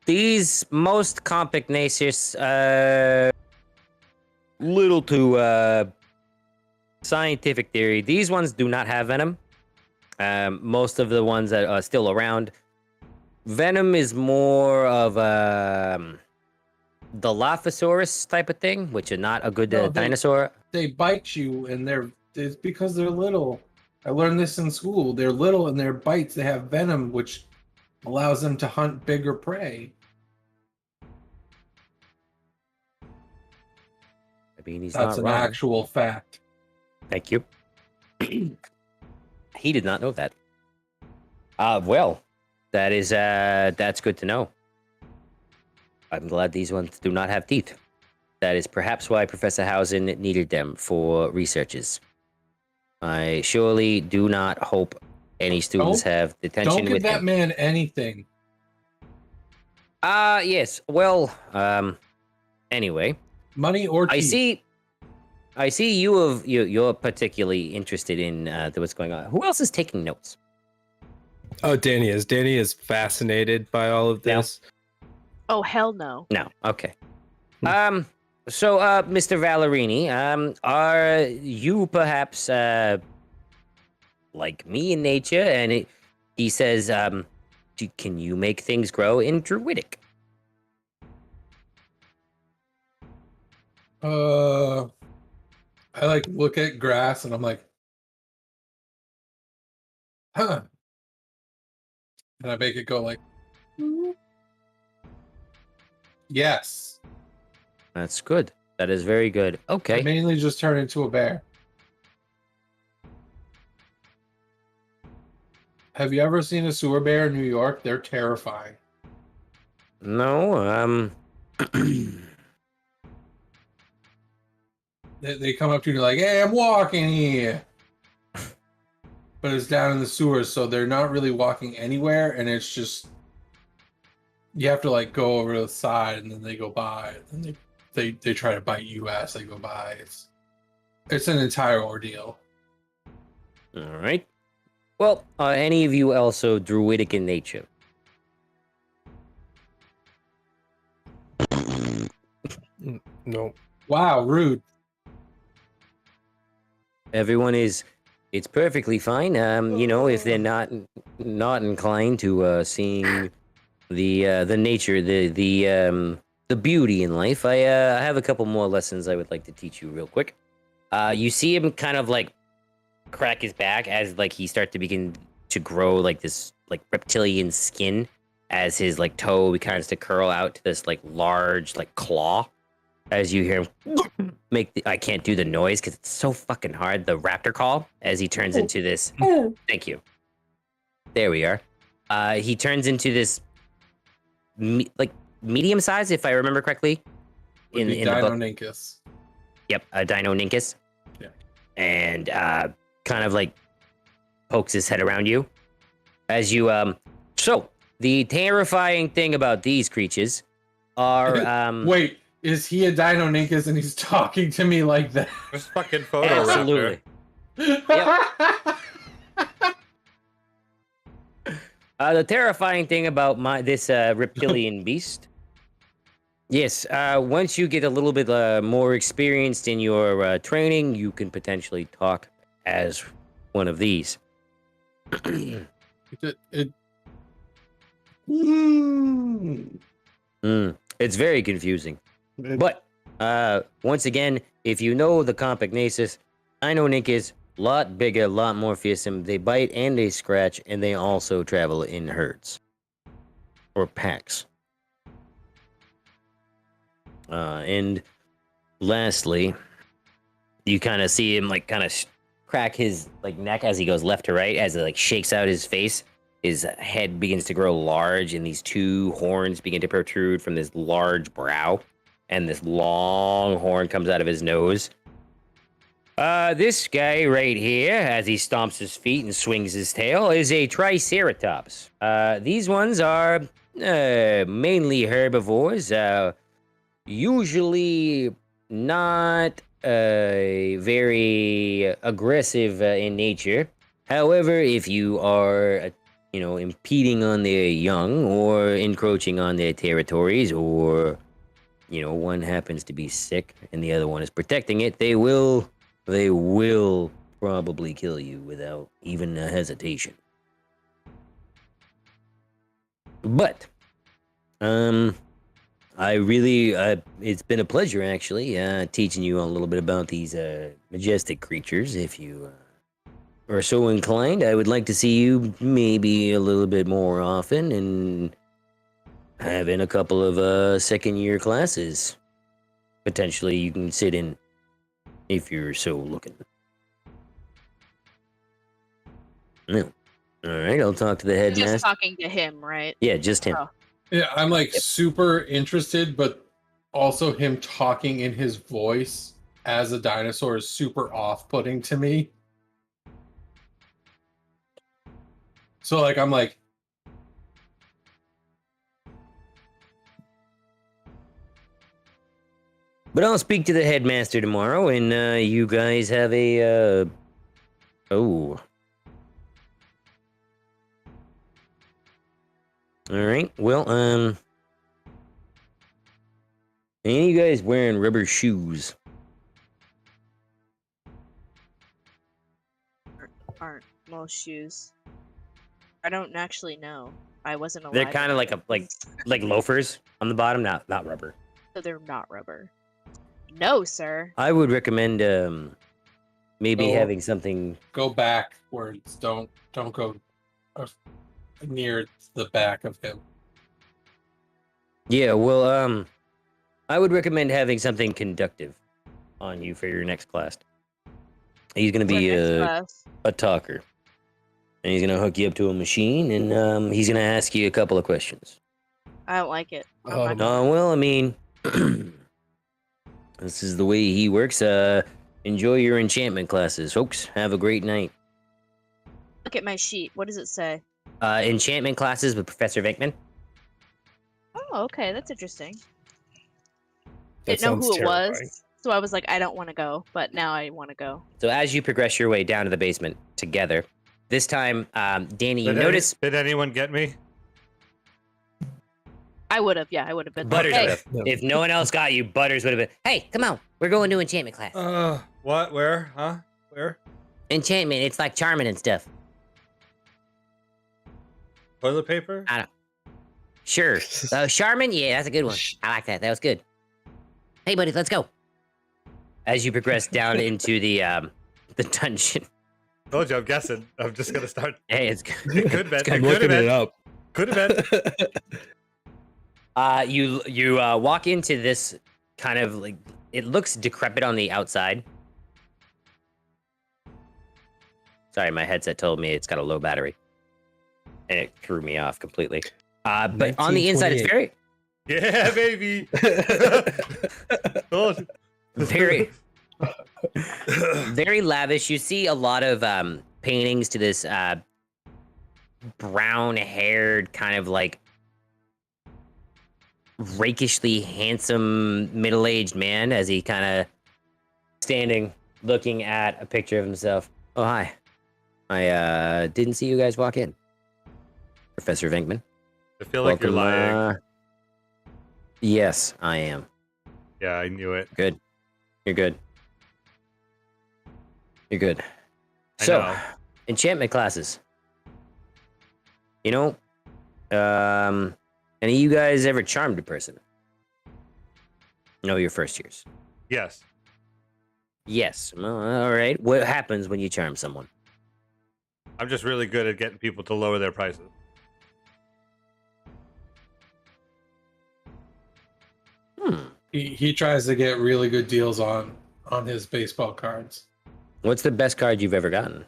These most compagnaceous, little to scientific theory, these ones do not have venom. Most of the ones that are still around, venom is more of the Dilophosaurus type of thing, which are not a good No, dinosaur. They bite you, and it's because they're little. I learned this in school. They're little, and their bites they have venom, which allows them to hunt bigger prey. I mean, he's That's not an wrong. actual fact. Thank you. He did not know that. Well, that's good to know. I'm glad these ones do not have teeth. That is perhaps why Professor Hausen needed them for researches. I surely do not hope any students have detention Don't give with that him. man anything. Yes. Well, anyway, Money or teeth. I see you're particularly interested in what's going on. Who else is taking notes? Oh, Danny is. Danny is fascinated by all of Yeah. this. Oh hell no. No. Okay. So, Mr. Valerini, are you perhaps like me in nature? And he says, can you make things grow in Druidic? I like look at grass and I'm like, huh. And I make it go like, yes. That's good. That is very good. I Okay. mainly just turn into a bear. Have you ever seen a sewer bear in New York? They're terrifying. No. They come up to you like, hey, I'm walking here. But it's down in the sewers, so they're not really walking anywhere, and it's just you have to like go over to the side and then they go by and they try to bite you as they go by. It's an entire ordeal. All right. Well, are any of you also Druidic in nature? No. Wow, rude. Everyone is. It's perfectly fine. If they're not inclined to seeing the nature, the beauty in life. I have a couple more lessons I would like to teach you real quick. You see him kind of like crack his back as like he starts to begin to grow like this like reptilian skin as his like toe begins to curl out to this like large like claw. As you hear him I can't do the noise because it's so fucking hard. The raptor call as he turns into this. Thank you. There we are. He turns into this medium size, if I remember correctly. In the book. Deinonychus. Yep, a Deinonychus. Yeah. And kind of like pokes his head around you. As you so the terrifying thing about these creatures are Wait, is he a Deinonychus and he's talking to me like that? This fucking photo absolutely. raptor. The terrifying thing about this reptilian beast Yes. Once you get a little bit more experienced in your training, you can potentially talk as one of these. It's very confusing. But once again, if you know the Compagnasis, I know Ninkas, a lot bigger, a lot more fearsome. They bite and they scratch, and they also travel in herds or packs. And lastly, you kind of see him like kind of crack his like neck as he goes left to right, as it like shakes out his face. His head begins to grow large, and these two horns begin to protrude from this large brow, and this long horn comes out of his nose. This guy right here, as he stomps his feet and swings his tail, is a Triceratops. These ones are mainly herbivores, usually not very aggressive in nature. However, if you are impeding on their young or encroaching on their territories, or, one happens to be sick and the other one is protecting it, they will probably kill you without even a hesitation. But, it's been a pleasure actually, teaching you a little bit about these, majestic creatures. If you, are so inclined, I would like to see you maybe a little bit more often and having a couple of second year classes. Potentially you can sit in if you're so looking. No. Alright, I'll talk to the Just headmaster. talking to him, right? Yeah, just him. Oh. Yeah, I'm like super interested, but also him talking in his voice as a dinosaur is super off-putting to me. So like I'm like, But I'll speak to the headmaster tomorrow, and you guys have a oh. Alright, well, any of you guys wearing rubber shoes? Aren't most shoes? I don't actually know. I wasn't alive. They're kind of like like loafers on the bottom, not rubber. So they're not rubber. No, sir. I would recommend maybe Oh. having something. go backwards. Don't go near the back of him. Yeah, well, I would recommend having something conductive on you for your next class. He's gonna be a talker, and he's gonna hook you up to a machine, and he's gonna ask you a couple of questions. I don't like it. Oh, I'm no. Well, I mean, this is the way he works. Enjoy your enchantment classes, folks. Have a great night. Look at my sheet. What does it say? Enchantment classes with Professor Vinkman. Oh, okay. That's interesting. That Didn't know sounds who it terrifying. was. So I was like, I don't want to go, but now I want to go. So as you progress your way down to the basement together, this time, Danny, you notice Did anyone get me? I would have. Yeah, I would have been. Butters Hey, would have. No. If no one else got you, Butters would have been. Hey, come on, we're going to enchantment class. What? Where? Huh? Where? Enchantment, it's like charming and stuff. Toilet paper? Sure. Charmin, yeah, that's a good one. I like that. That was good. Hey, buddy, let's go. As you progress down into the dungeon. Told you, I'm guessing. I'm just gonna start. Hey, it's good. It could have been. I'm It could have looking it been. up. Could have been. You walk into this kind of like, it looks decrepit on the outside. Sorry, my headset told me it's got a low battery, and it threw me off completely. But on the inside, it's very, Yeah, baby. Told you. very, very lavish. You see a lot of paintings to this brown-haired, kind of like rakishly handsome middle-aged man as he kind of standing looking at a picture of himself. Oh, hi. I didn't see you guys walk in. Professor Vinkman. I feel like you're lying. Yes, I am. Yeah, I knew it. Good. You're good. You're good. I So, know. enchantment classes. You know, any of you guys ever charmed a person? No, your first years. Yes. Yes. Well, all right. What happens when you charm someone? I'm just really good at getting people to lower their prices. He tries to get really good deals on his baseball cards. What's the best card you've ever gotten?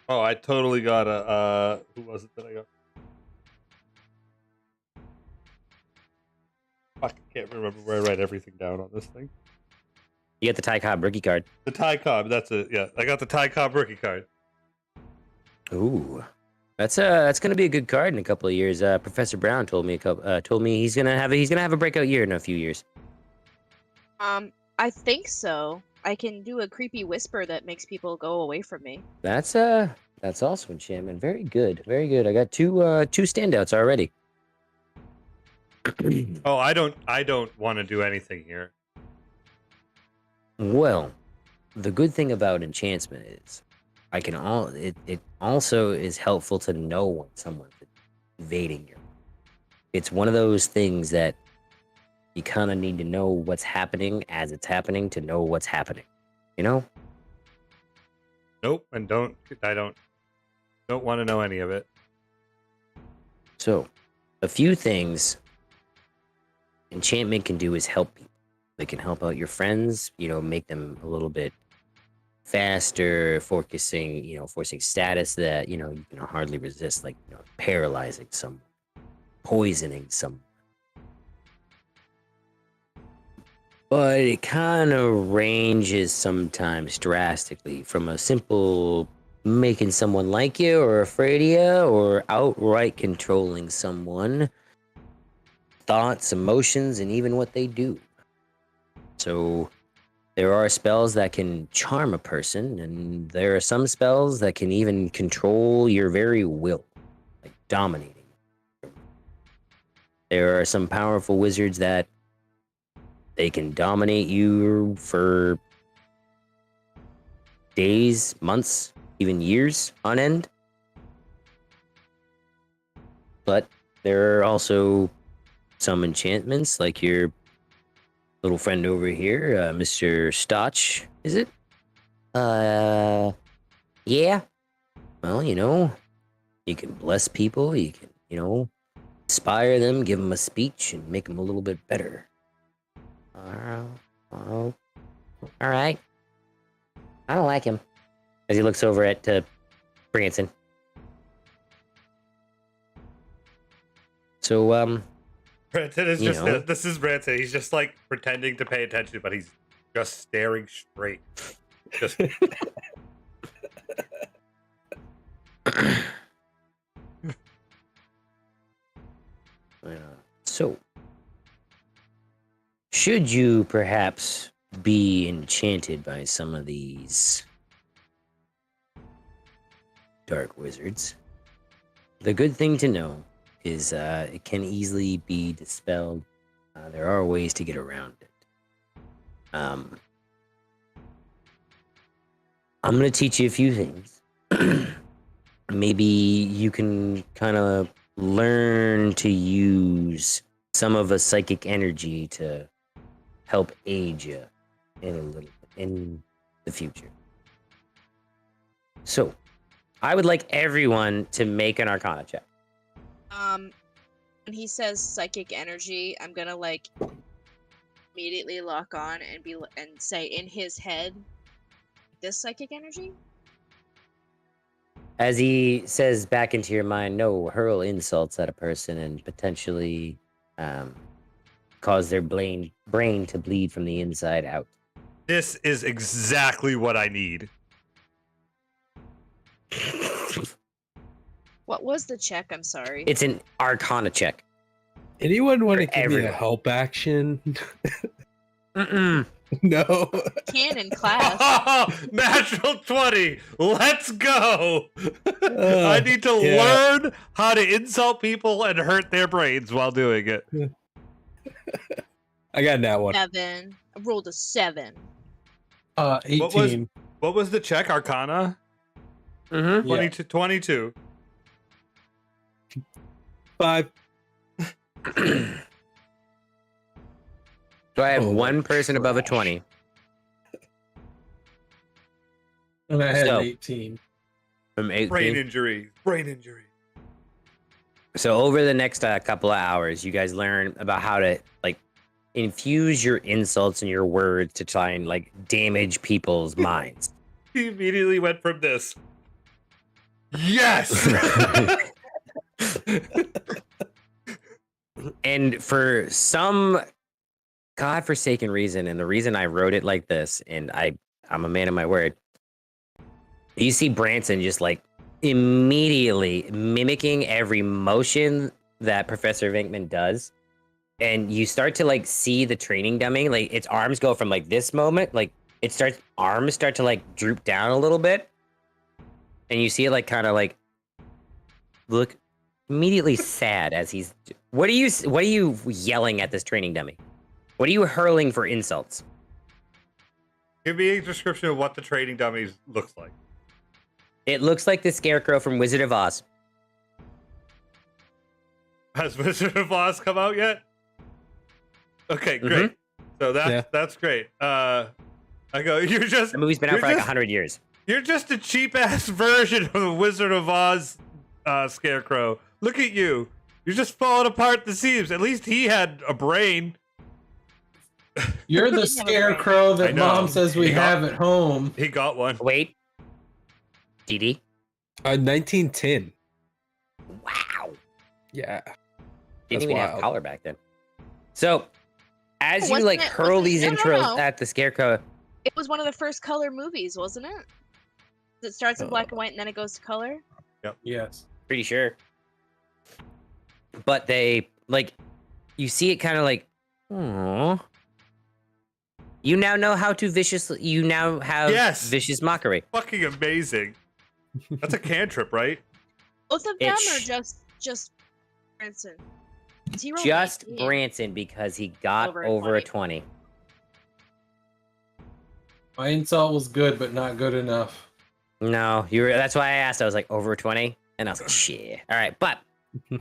Oh, I totally got a who was it that I got? Fuck, I can't remember where I write everything down on this thing. You get the Ty Cobb rookie card. The Ty Cobb, that's it. Yeah, I got the Ty Cobb rookie card. Ooh, that's gonna be a good card in a couple of years. Professor Brown told me he's gonna have a breakout year in a few years. I think so. I can do a creepy whisper that makes people go away from me. That's also enchantment. Very good, very good. I got two standouts already. Oh, I don't want to do anything here. Well, the good thing about enchantment is it also is helpful to know when someone's invading you. It's one of those things that you kind of need to know what's happening as it's happening to know what's happening. You know? Nope, and don't want to know any of it. So, a few things enchantment can do is help people. They can help out your friends, make them a little bit faster, forcing status that, you can hardly resist, like, paralyzing someone, poisoning someone. But it kind of ranges sometimes drastically from a simple making someone like you or afraid of you or outright controlling someone, thoughts, emotions, and even what they do. So there are spells that can charm a person, and there are some spells that can even control your very will, like dominating. There are some powerful wizards that they can dominate you for days, months, even years on end. But there are also some enchantments, like your little friend over here, Mr. Stotch, is it? Yeah. Well, you can bless people, you can, inspire them, give them a speech, and make them a little bit better. All right. I don't like him. As he looks over at Branson. So, Branson is You just know. this is Branson. He's just like pretending to pay attention, but he's just staring straight. Just So, should you perhaps be enchanted by some of these dark wizards, the good thing to know is it can easily be dispelled. There are ways to get around it. I'm going to teach you a few things. Maybe you can kind of learn to use some of a psychic energy to help aid you in the future. So, I would like everyone to make an Arcana check. When he says psychic energy, I'm gonna immediately lock on and say in his head, this psychic energy. As he says back into your mind, no, hurl insults at a person and potentially cause their brain to bleed from the inside out. this is exactly what I need. What was the check? I'm sorry. It's an Arcana check. Anyone want to For give me a everyone. help action? Mm-mm. No. Can in class. Natural 20. Let's go. I need to yeah. learn how to insult people and hurt their brains while doing it. I got that one. 7. I rolled a 7. 18. What was the check? Arcana? Mm-hmm. 22. 5. So I have Oh, one person above a trash. 20. And I had So- 18. From 18. Brain injury. So over the next couple of hours, you guys learn about how to like infuse your insults and your words to try and like damage people's minds. He immediately went from this. Yes. And for some godforsaken reason, and the reason I wrote it like this, and I'm a man of my word, you see Branson just like immediately mimicking every motion that Professor Venkman does. And you start to like see the training dummy, like its arms go from like this moment, like arms start to like droop down a little bit. And you see it like kind of like look immediately sad as he's. What are you yelling at this training dummy? What are you hurling for insults? Give me a description of what the training dummies looks like. It looks like the Scarecrow from Wizard of Oz. Has Wizard of Oz come out yet? Okay, great. So that's great. I go, you're just The movie's been out for like 100 years. You're just a cheap ass version of the Wizard of Oz Scarecrow. Look at you. You're just falling apart at the seams. At least he had a brain. You're the scarecrow I that know. Mom says we He got- have at home. He got one. Wait. DD? 1910. Wow. Yeah. Didn't That's even have wild. collar back then. So, as you Wasn't like it- hurl wasn't- these no, no, intros no. at the Scarecrow, It was one of the first color movies, wasn't it? It starts in black and white and then it goes to color. Yes. pretty sure. But they like, you see it kind of like, aww. You now know how to viciously. You now have Yes. vicious mockery. Fucking amazing. That's a cantrip, right? Both of It them sh- or just Branson? 'Cause he rolled Just 18. Branson because he got Over over, a a 20. My insult was good, but not good enough. No, you were. That's why I asked. I was like over 20, and I was like, shit. All right, but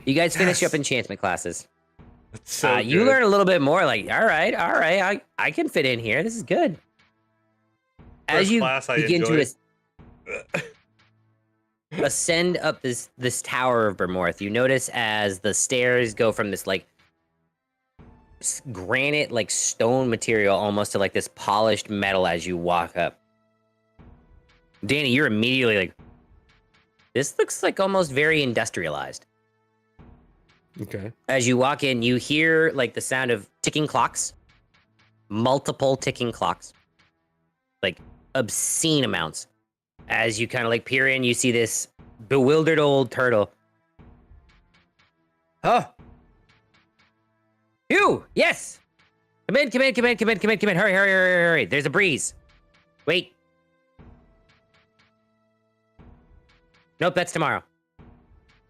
you guys finish up enchantment classes. That's so You good. learn a little bit more. Like, all right, I can fit in here. This is good. As First you class I begin to enjoyed. ascend up this tower of Bremmorth, you notice as the stairs go from this like granite, like stone material, almost to like this polished metal as you walk up. Danny, you're immediately like, this looks like almost very industrialized. Okay. As you walk in, you hear like the sound of ticking clocks, multiple ticking clocks, like obscene amounts. As you kind of like peer in, you see this bewildered old turtle. Oh, you, yes. Come in. Hurry. There's a breeze. Wait. Nope, that's tomorrow.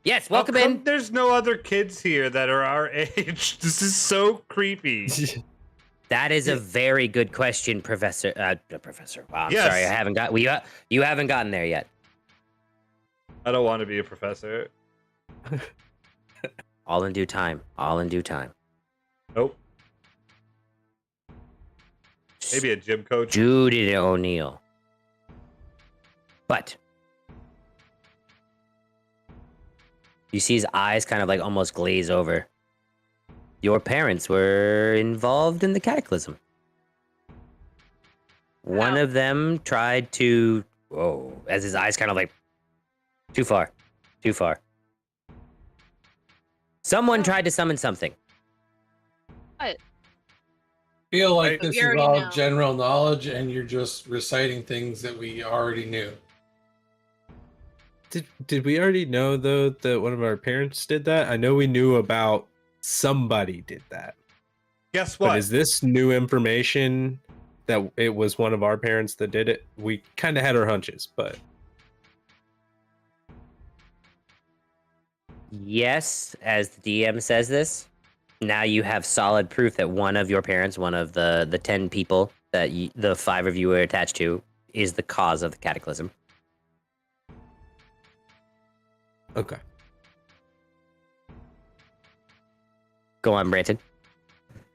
Yes, welcome How come in. There's no other kids here that are our age. This is so creepy. That is a very good question, Professor. Professor. Wow, I'm Yes. sorry, I haven't got. You haven't gotten there yet. I don't want to be a professor. All in due time. Nope. Maybe a gym coach. Judy O'Neill. But you see his eyes kind of like almost glaze over. Your parents were involved in the cataclysm. One Wow. of them tried to. Whoa! As his eyes kind of like. Too far. Someone Oh. tried to summon something. Feel like Right. this We is already all know. general knowledge, and you're just reciting things that we already knew. Did we already know though that one of our parents did that? I know we knew about somebody did that. Guess But what? is this new information that it was one of our parents that did it? We kind of had our hunches, but Yes, as the DM says this. Now you have solid proof that one of your parents, one of the 10 people that the 5 of you are attached to, is the cause of the cataclysm. Okay. Go on, Branton.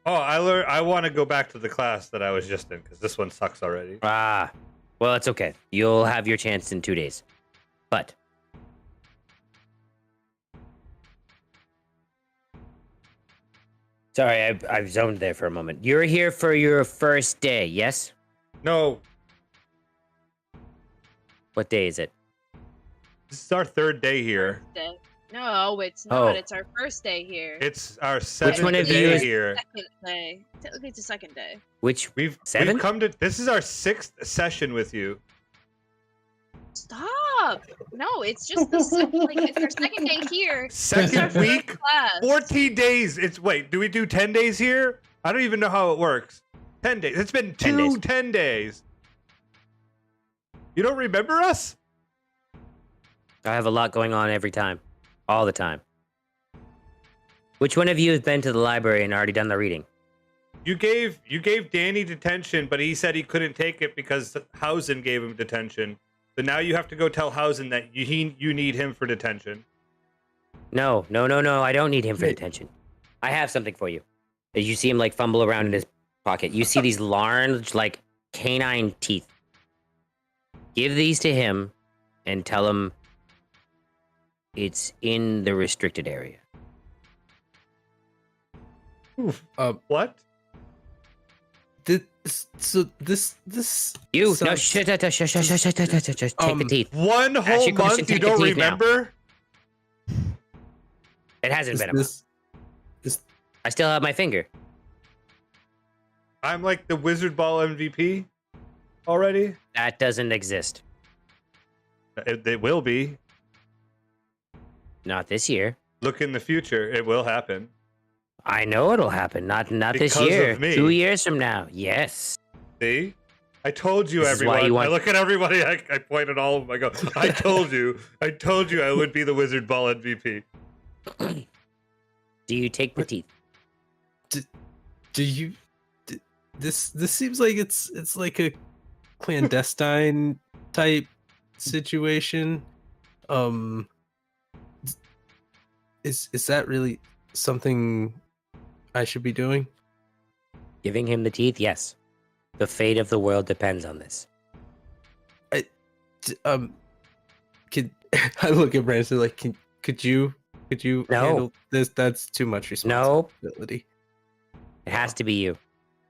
Oh, I want to go back to the class that I was just in because this one sucks already. Ah, well, it's okay. You'll have your chance in 2 days. But sorry, I've zoned there for a moment. You're here for your first day, yes? No, What day is it? this is our 3rd day here. Day. No, it's not. Oh. It's our first day here. It's our 7th one of you day is- here. Second day. Technically, it's the second day. Which We've 7? come to. This is our 6th session with you. Stop! No, it's just it's our second day here. It's our Second first week, class. 14 days. Wait, do we do 10 days here? I don't even know how it works. 10 days. It's been 10 two days. 10 days. You don't remember us? I have a lot going on every time. All the time. Which one of you has been to the library and already done the reading? You gave Danny detention, but he said he couldn't take it because Hausen gave him detention. So now you have to go tell Hausen that you need him for detention. No. I don't need him for Wait. detention. I have something for you. As you see him like fumble around in his pocket, you see these large, like canine teeth. Give these to him and tell him it's in the restricted area. What? This You no sounds- shh, take the teeth. One whole Ashley, Christian, month you take the don't teeth now. remember? It hasn't is been a month. this I still have my finger. I'm like the Wizard Ball MVP already. That doesn't exist. It will be. Not this year. Look in the future. It will happen. I know it'll happen. Not this Because year. of me. 2 years from now. Yes. See? I told you, This is why everyone. you want- I look at everybody. I point at all of them. I go, I told you. I told you I would be the Wizard Ball MVP. Do you take the teeth? do you this seems like it's like a clandestine type situation. Is that really something I should be doing? Giving him the teeth? Yes. The fate of the world depends on this. Could I look at Branson like could you No. handle this? That's too much No. responsibility. It has to be you.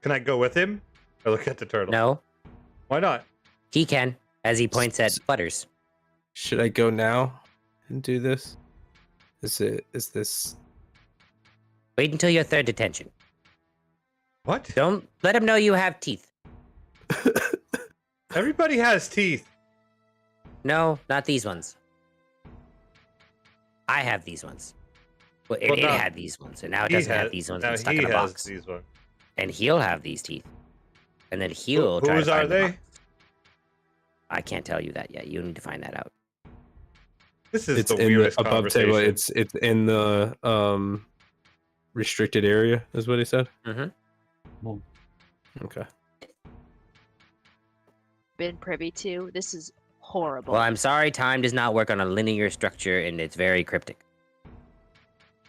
Can I go with him? I look at the turtle. No. Why not? He can, as he points at Butters. Should I go now and do this? Is this Wait until your 3rd detention. What? Don't let him know you have teeth. Everybody has teeth. No, not these ones. I have these ones. Well, it, Well, it no. had these ones, and now it He doesn't has- have these ones. Now It's stuck he in a has box. these ones. And he'll have these teeth. And then he'll try Whose to are find the they? box. I can't tell you that yet. You need to find that out. This is it's the in the weirdest above conversation. table? It's in the restricted area, is what he said. Mhm. Okay. Been privy to. This is horrible. Well, I'm sorry, time does not work on a linear structure, and it's very cryptic.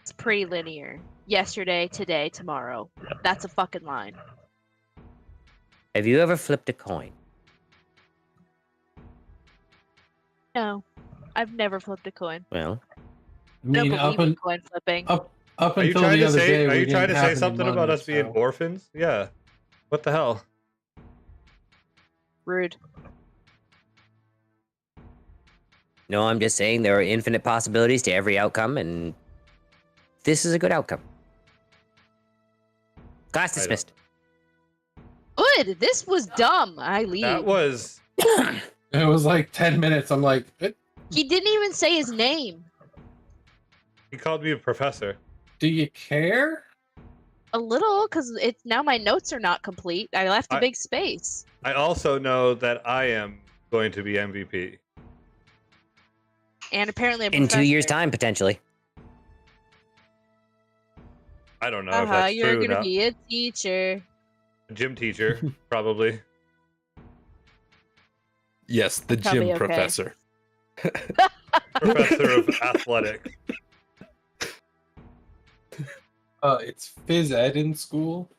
It's pre-linear. Yesterday, today, tomorrow. That's a fucking line. Have you ever flipped a coin? No, I've never flipped a coin. Well, I mean, I don't believe in coin flipping. up Are you until trying the to other say? day, Are we you trying didn't to have say any something money, about us being so- orphans? Yeah. What the hell? Rude. no, I'm just saying there are infinite possibilities to every outcome, and this is a good outcome. Class I don't- dismissed. Good. This was dumb. I leave. That was. It was like 10 minutes. I'm like, He didn't even say his name. He called me a professor. do you care? A little, because it's now my notes are not complete. I left a I- big space. I also know that I am going to be MVP. And apparently a In 2 years' professor. time, potentially. I don't know if that's You're true. gonna Now. be a teacher. A gym teacher, probably. Yes, the Probably gym okay. professor. Professor of athletics. It's phys ed in school.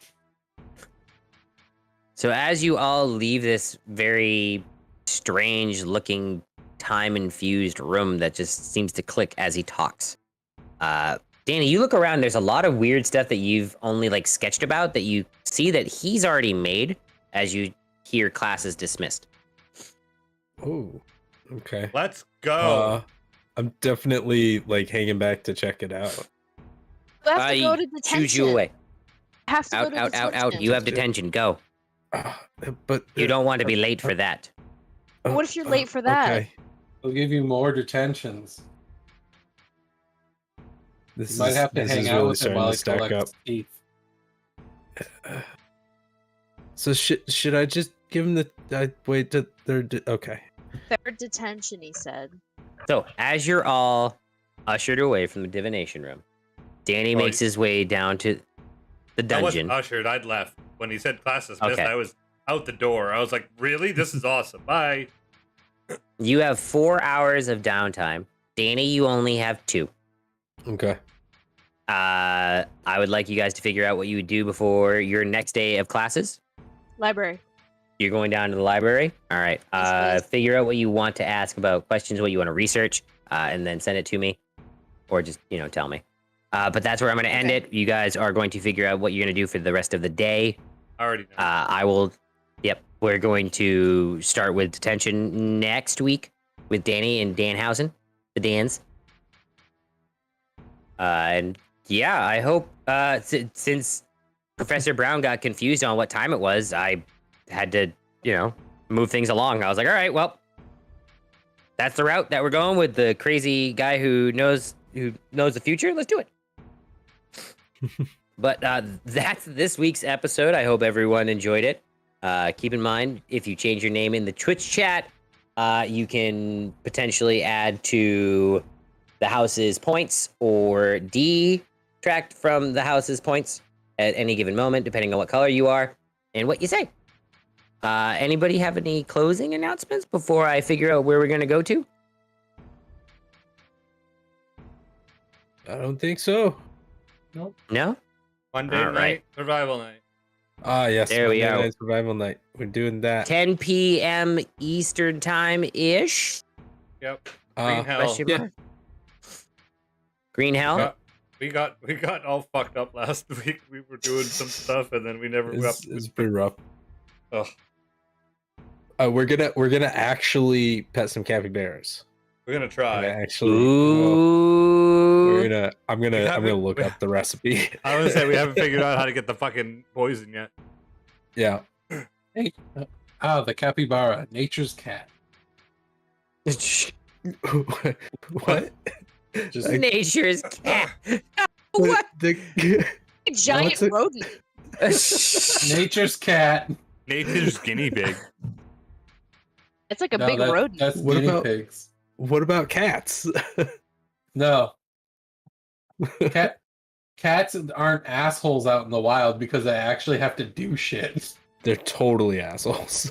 So as you all leave this very strange looking time infused room that just seems to click as he talks. Danny, you look around, there's a lot of weird stuff that you've only like sketched about that you see that he's already made as you hear classes dismissed. Oh, okay. Let's go. I'm definitely like hanging back to check it out. You have to go I to detention. choose you away. Have to Out, go to out, out, detention. out. You have detention. Go. But You don't want to be late for that. What if you're late for that? Okay. They'll give you more detentions. This You might have to this hang is out really with him starting while to he stack up. collects teeth. So should I just give him the wait to third? Okay. Third detention, he said. So as you're all ushered away from the divination room, Danny Oh, makes his way down to the I wasn't dungeon. ushered. I'd left when he said class dismissed. Okay. I was out the door. I was like, "Really? This is awesome. Bye." You have 4 hours of downtime. Danny, you only have 2. Okay. I would like you guys to figure out what you would do before your next day of classes. Library. You're going down to the library. All right. Yes, please. Figure out what you want to ask about questions, what you want to research, and then send it to me, or just tell me. But that's where I'm going to end Okay. it. You guys are going to figure out what you're going to do for the rest of the day. I already know. I will. Yep. We're going to start with detention next week with Danny and Danhausen, the Dans. And yeah, I hope since Professor Brown got confused on what time it was, I had to, move things along. I was like, all right, well, that's the route that we're going with. The crazy guy who knows the future. Let's do it. But that's this week's episode. I hope everyone enjoyed it. Keep in mind, if you change your name in the Twitch chat, you can potentially add to the house's points or detract from the house's points at any given moment, depending on what color you are and what you say. Anybody have any closing announcements before I figure out where we're going to go to? I don't think so. No? Monday all night, right. survival night. Ah, yes. There we Monday are. Night Survival night. We're doing that. 10 p.m. Eastern time-ish? Yep. Uh, Green hell. Question yeah. mark? Green hell? We got all fucked up last week. We were doing some stuff and then we never it's pretty rough. Ugh. We're gonna actually pet some capybaras. We're gonna We're try. gonna actually. Ooh. I'm gonna haven't- look up the recipe. I was gonna say we haven't figured out how to get the fucking poison yet. Yeah. Hey, the capybara, nature's cat. What? Just Nature's cat. What? Giant What's it- rodent. nature's cat. Nature's guinea pig. It's like a No, big rodent. That's What guinea about- pigs. What about cats? No. Cats aren't assholes out in the wild because they actually have to do shit. They're totally assholes.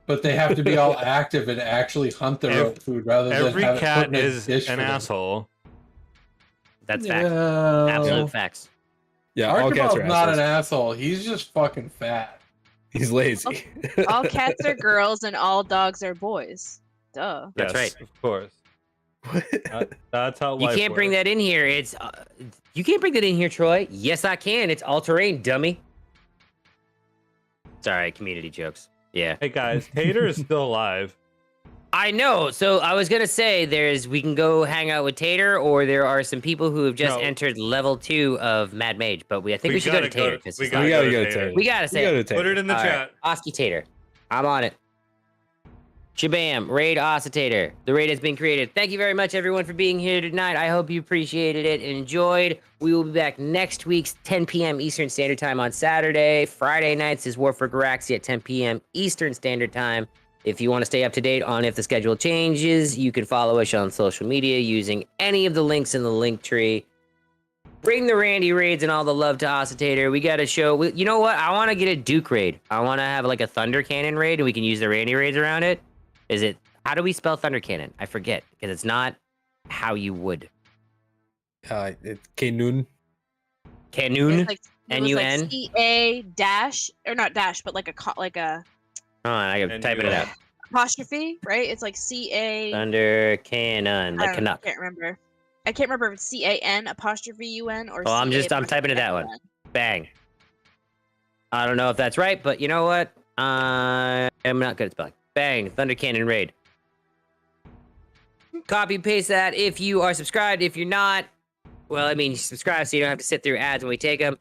But they have to be all active and actually hunt their own food rather than Every have it put cat in a is dish an for them. asshole. That's facts. No. Absolute facts. Yeah, all cats Archibald's are not assholes. an asshole. He's just fucking fat. He's lazy. All cats are girls and all dogs are boys. Duh. That's right. Of course. That's how You life can't bring works. that in here. It's you can't bring that in here, Troy. Yes, I can. It's all terrain, dummy. Sorry, community jokes. Yeah, Hey guys, Tater is still alive. I know. So I was gonna say, we can go hang out with Tater, or there are some people who have just No. entered level 2 of Mad Mage. But I think we should go to gotta go Tater to- because we we gotta gotta go go to to Tater. Tater. gotta You say gotta it. take Put it in the All chat. right. Oski Tater, I'm on it. Shabam, raid Oscitator. The raid has been created. Thank you very much, everyone, for being here tonight. I hope you appreciated it and enjoyed. We will be back next week's 10 p.m. Eastern Standard Time on Saturday. Friday nights is War for Garaxia at 10 p.m. Eastern Standard Time. If you want to stay up to date on if the schedule changes, you can follow us on social media using any of the links in the link tree. Bring the Randy raids and all the love to Ossitator. We got to show. You know what? I want to get a Duke raid. I want to have like a Thunder Cannon raid, and we can use the Randy raids around it. Is it? How do we spell Thunder Cannon? I forget because it's not how you would. It's Canun. Canun. It was N-U-N? like C-A dash or not dash, but like a Hold on, I got typing it out. apostrophe, right? It's like C-A. Thunder Cannon, like Canuck. I can't remember if it's C-A-N apostrophe U-N or. Well, I'm typing it that one. Bang. I don't know if that's right, but you know what? I'm not good at spelling. Bang, Thunder Cannon raid. Copy and paste that if you are subscribed. If you're not, well, I mean, subscribe so you don't have to sit through ads when we take them.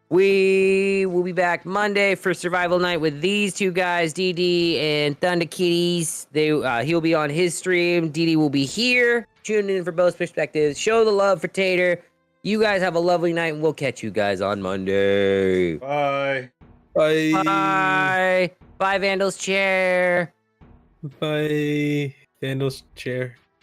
We will be back Monday for Survival Night with these two guys, DD and Thunder Kitties. He'll be on his stream. DD will be here. Tune in for both perspectives. Show the love for Tater. You guys have a lovely night, and we'll catch you guys on Monday. Bye. Bye. Bye. Bye, Vandal's chair. Bye. Vandal's chair.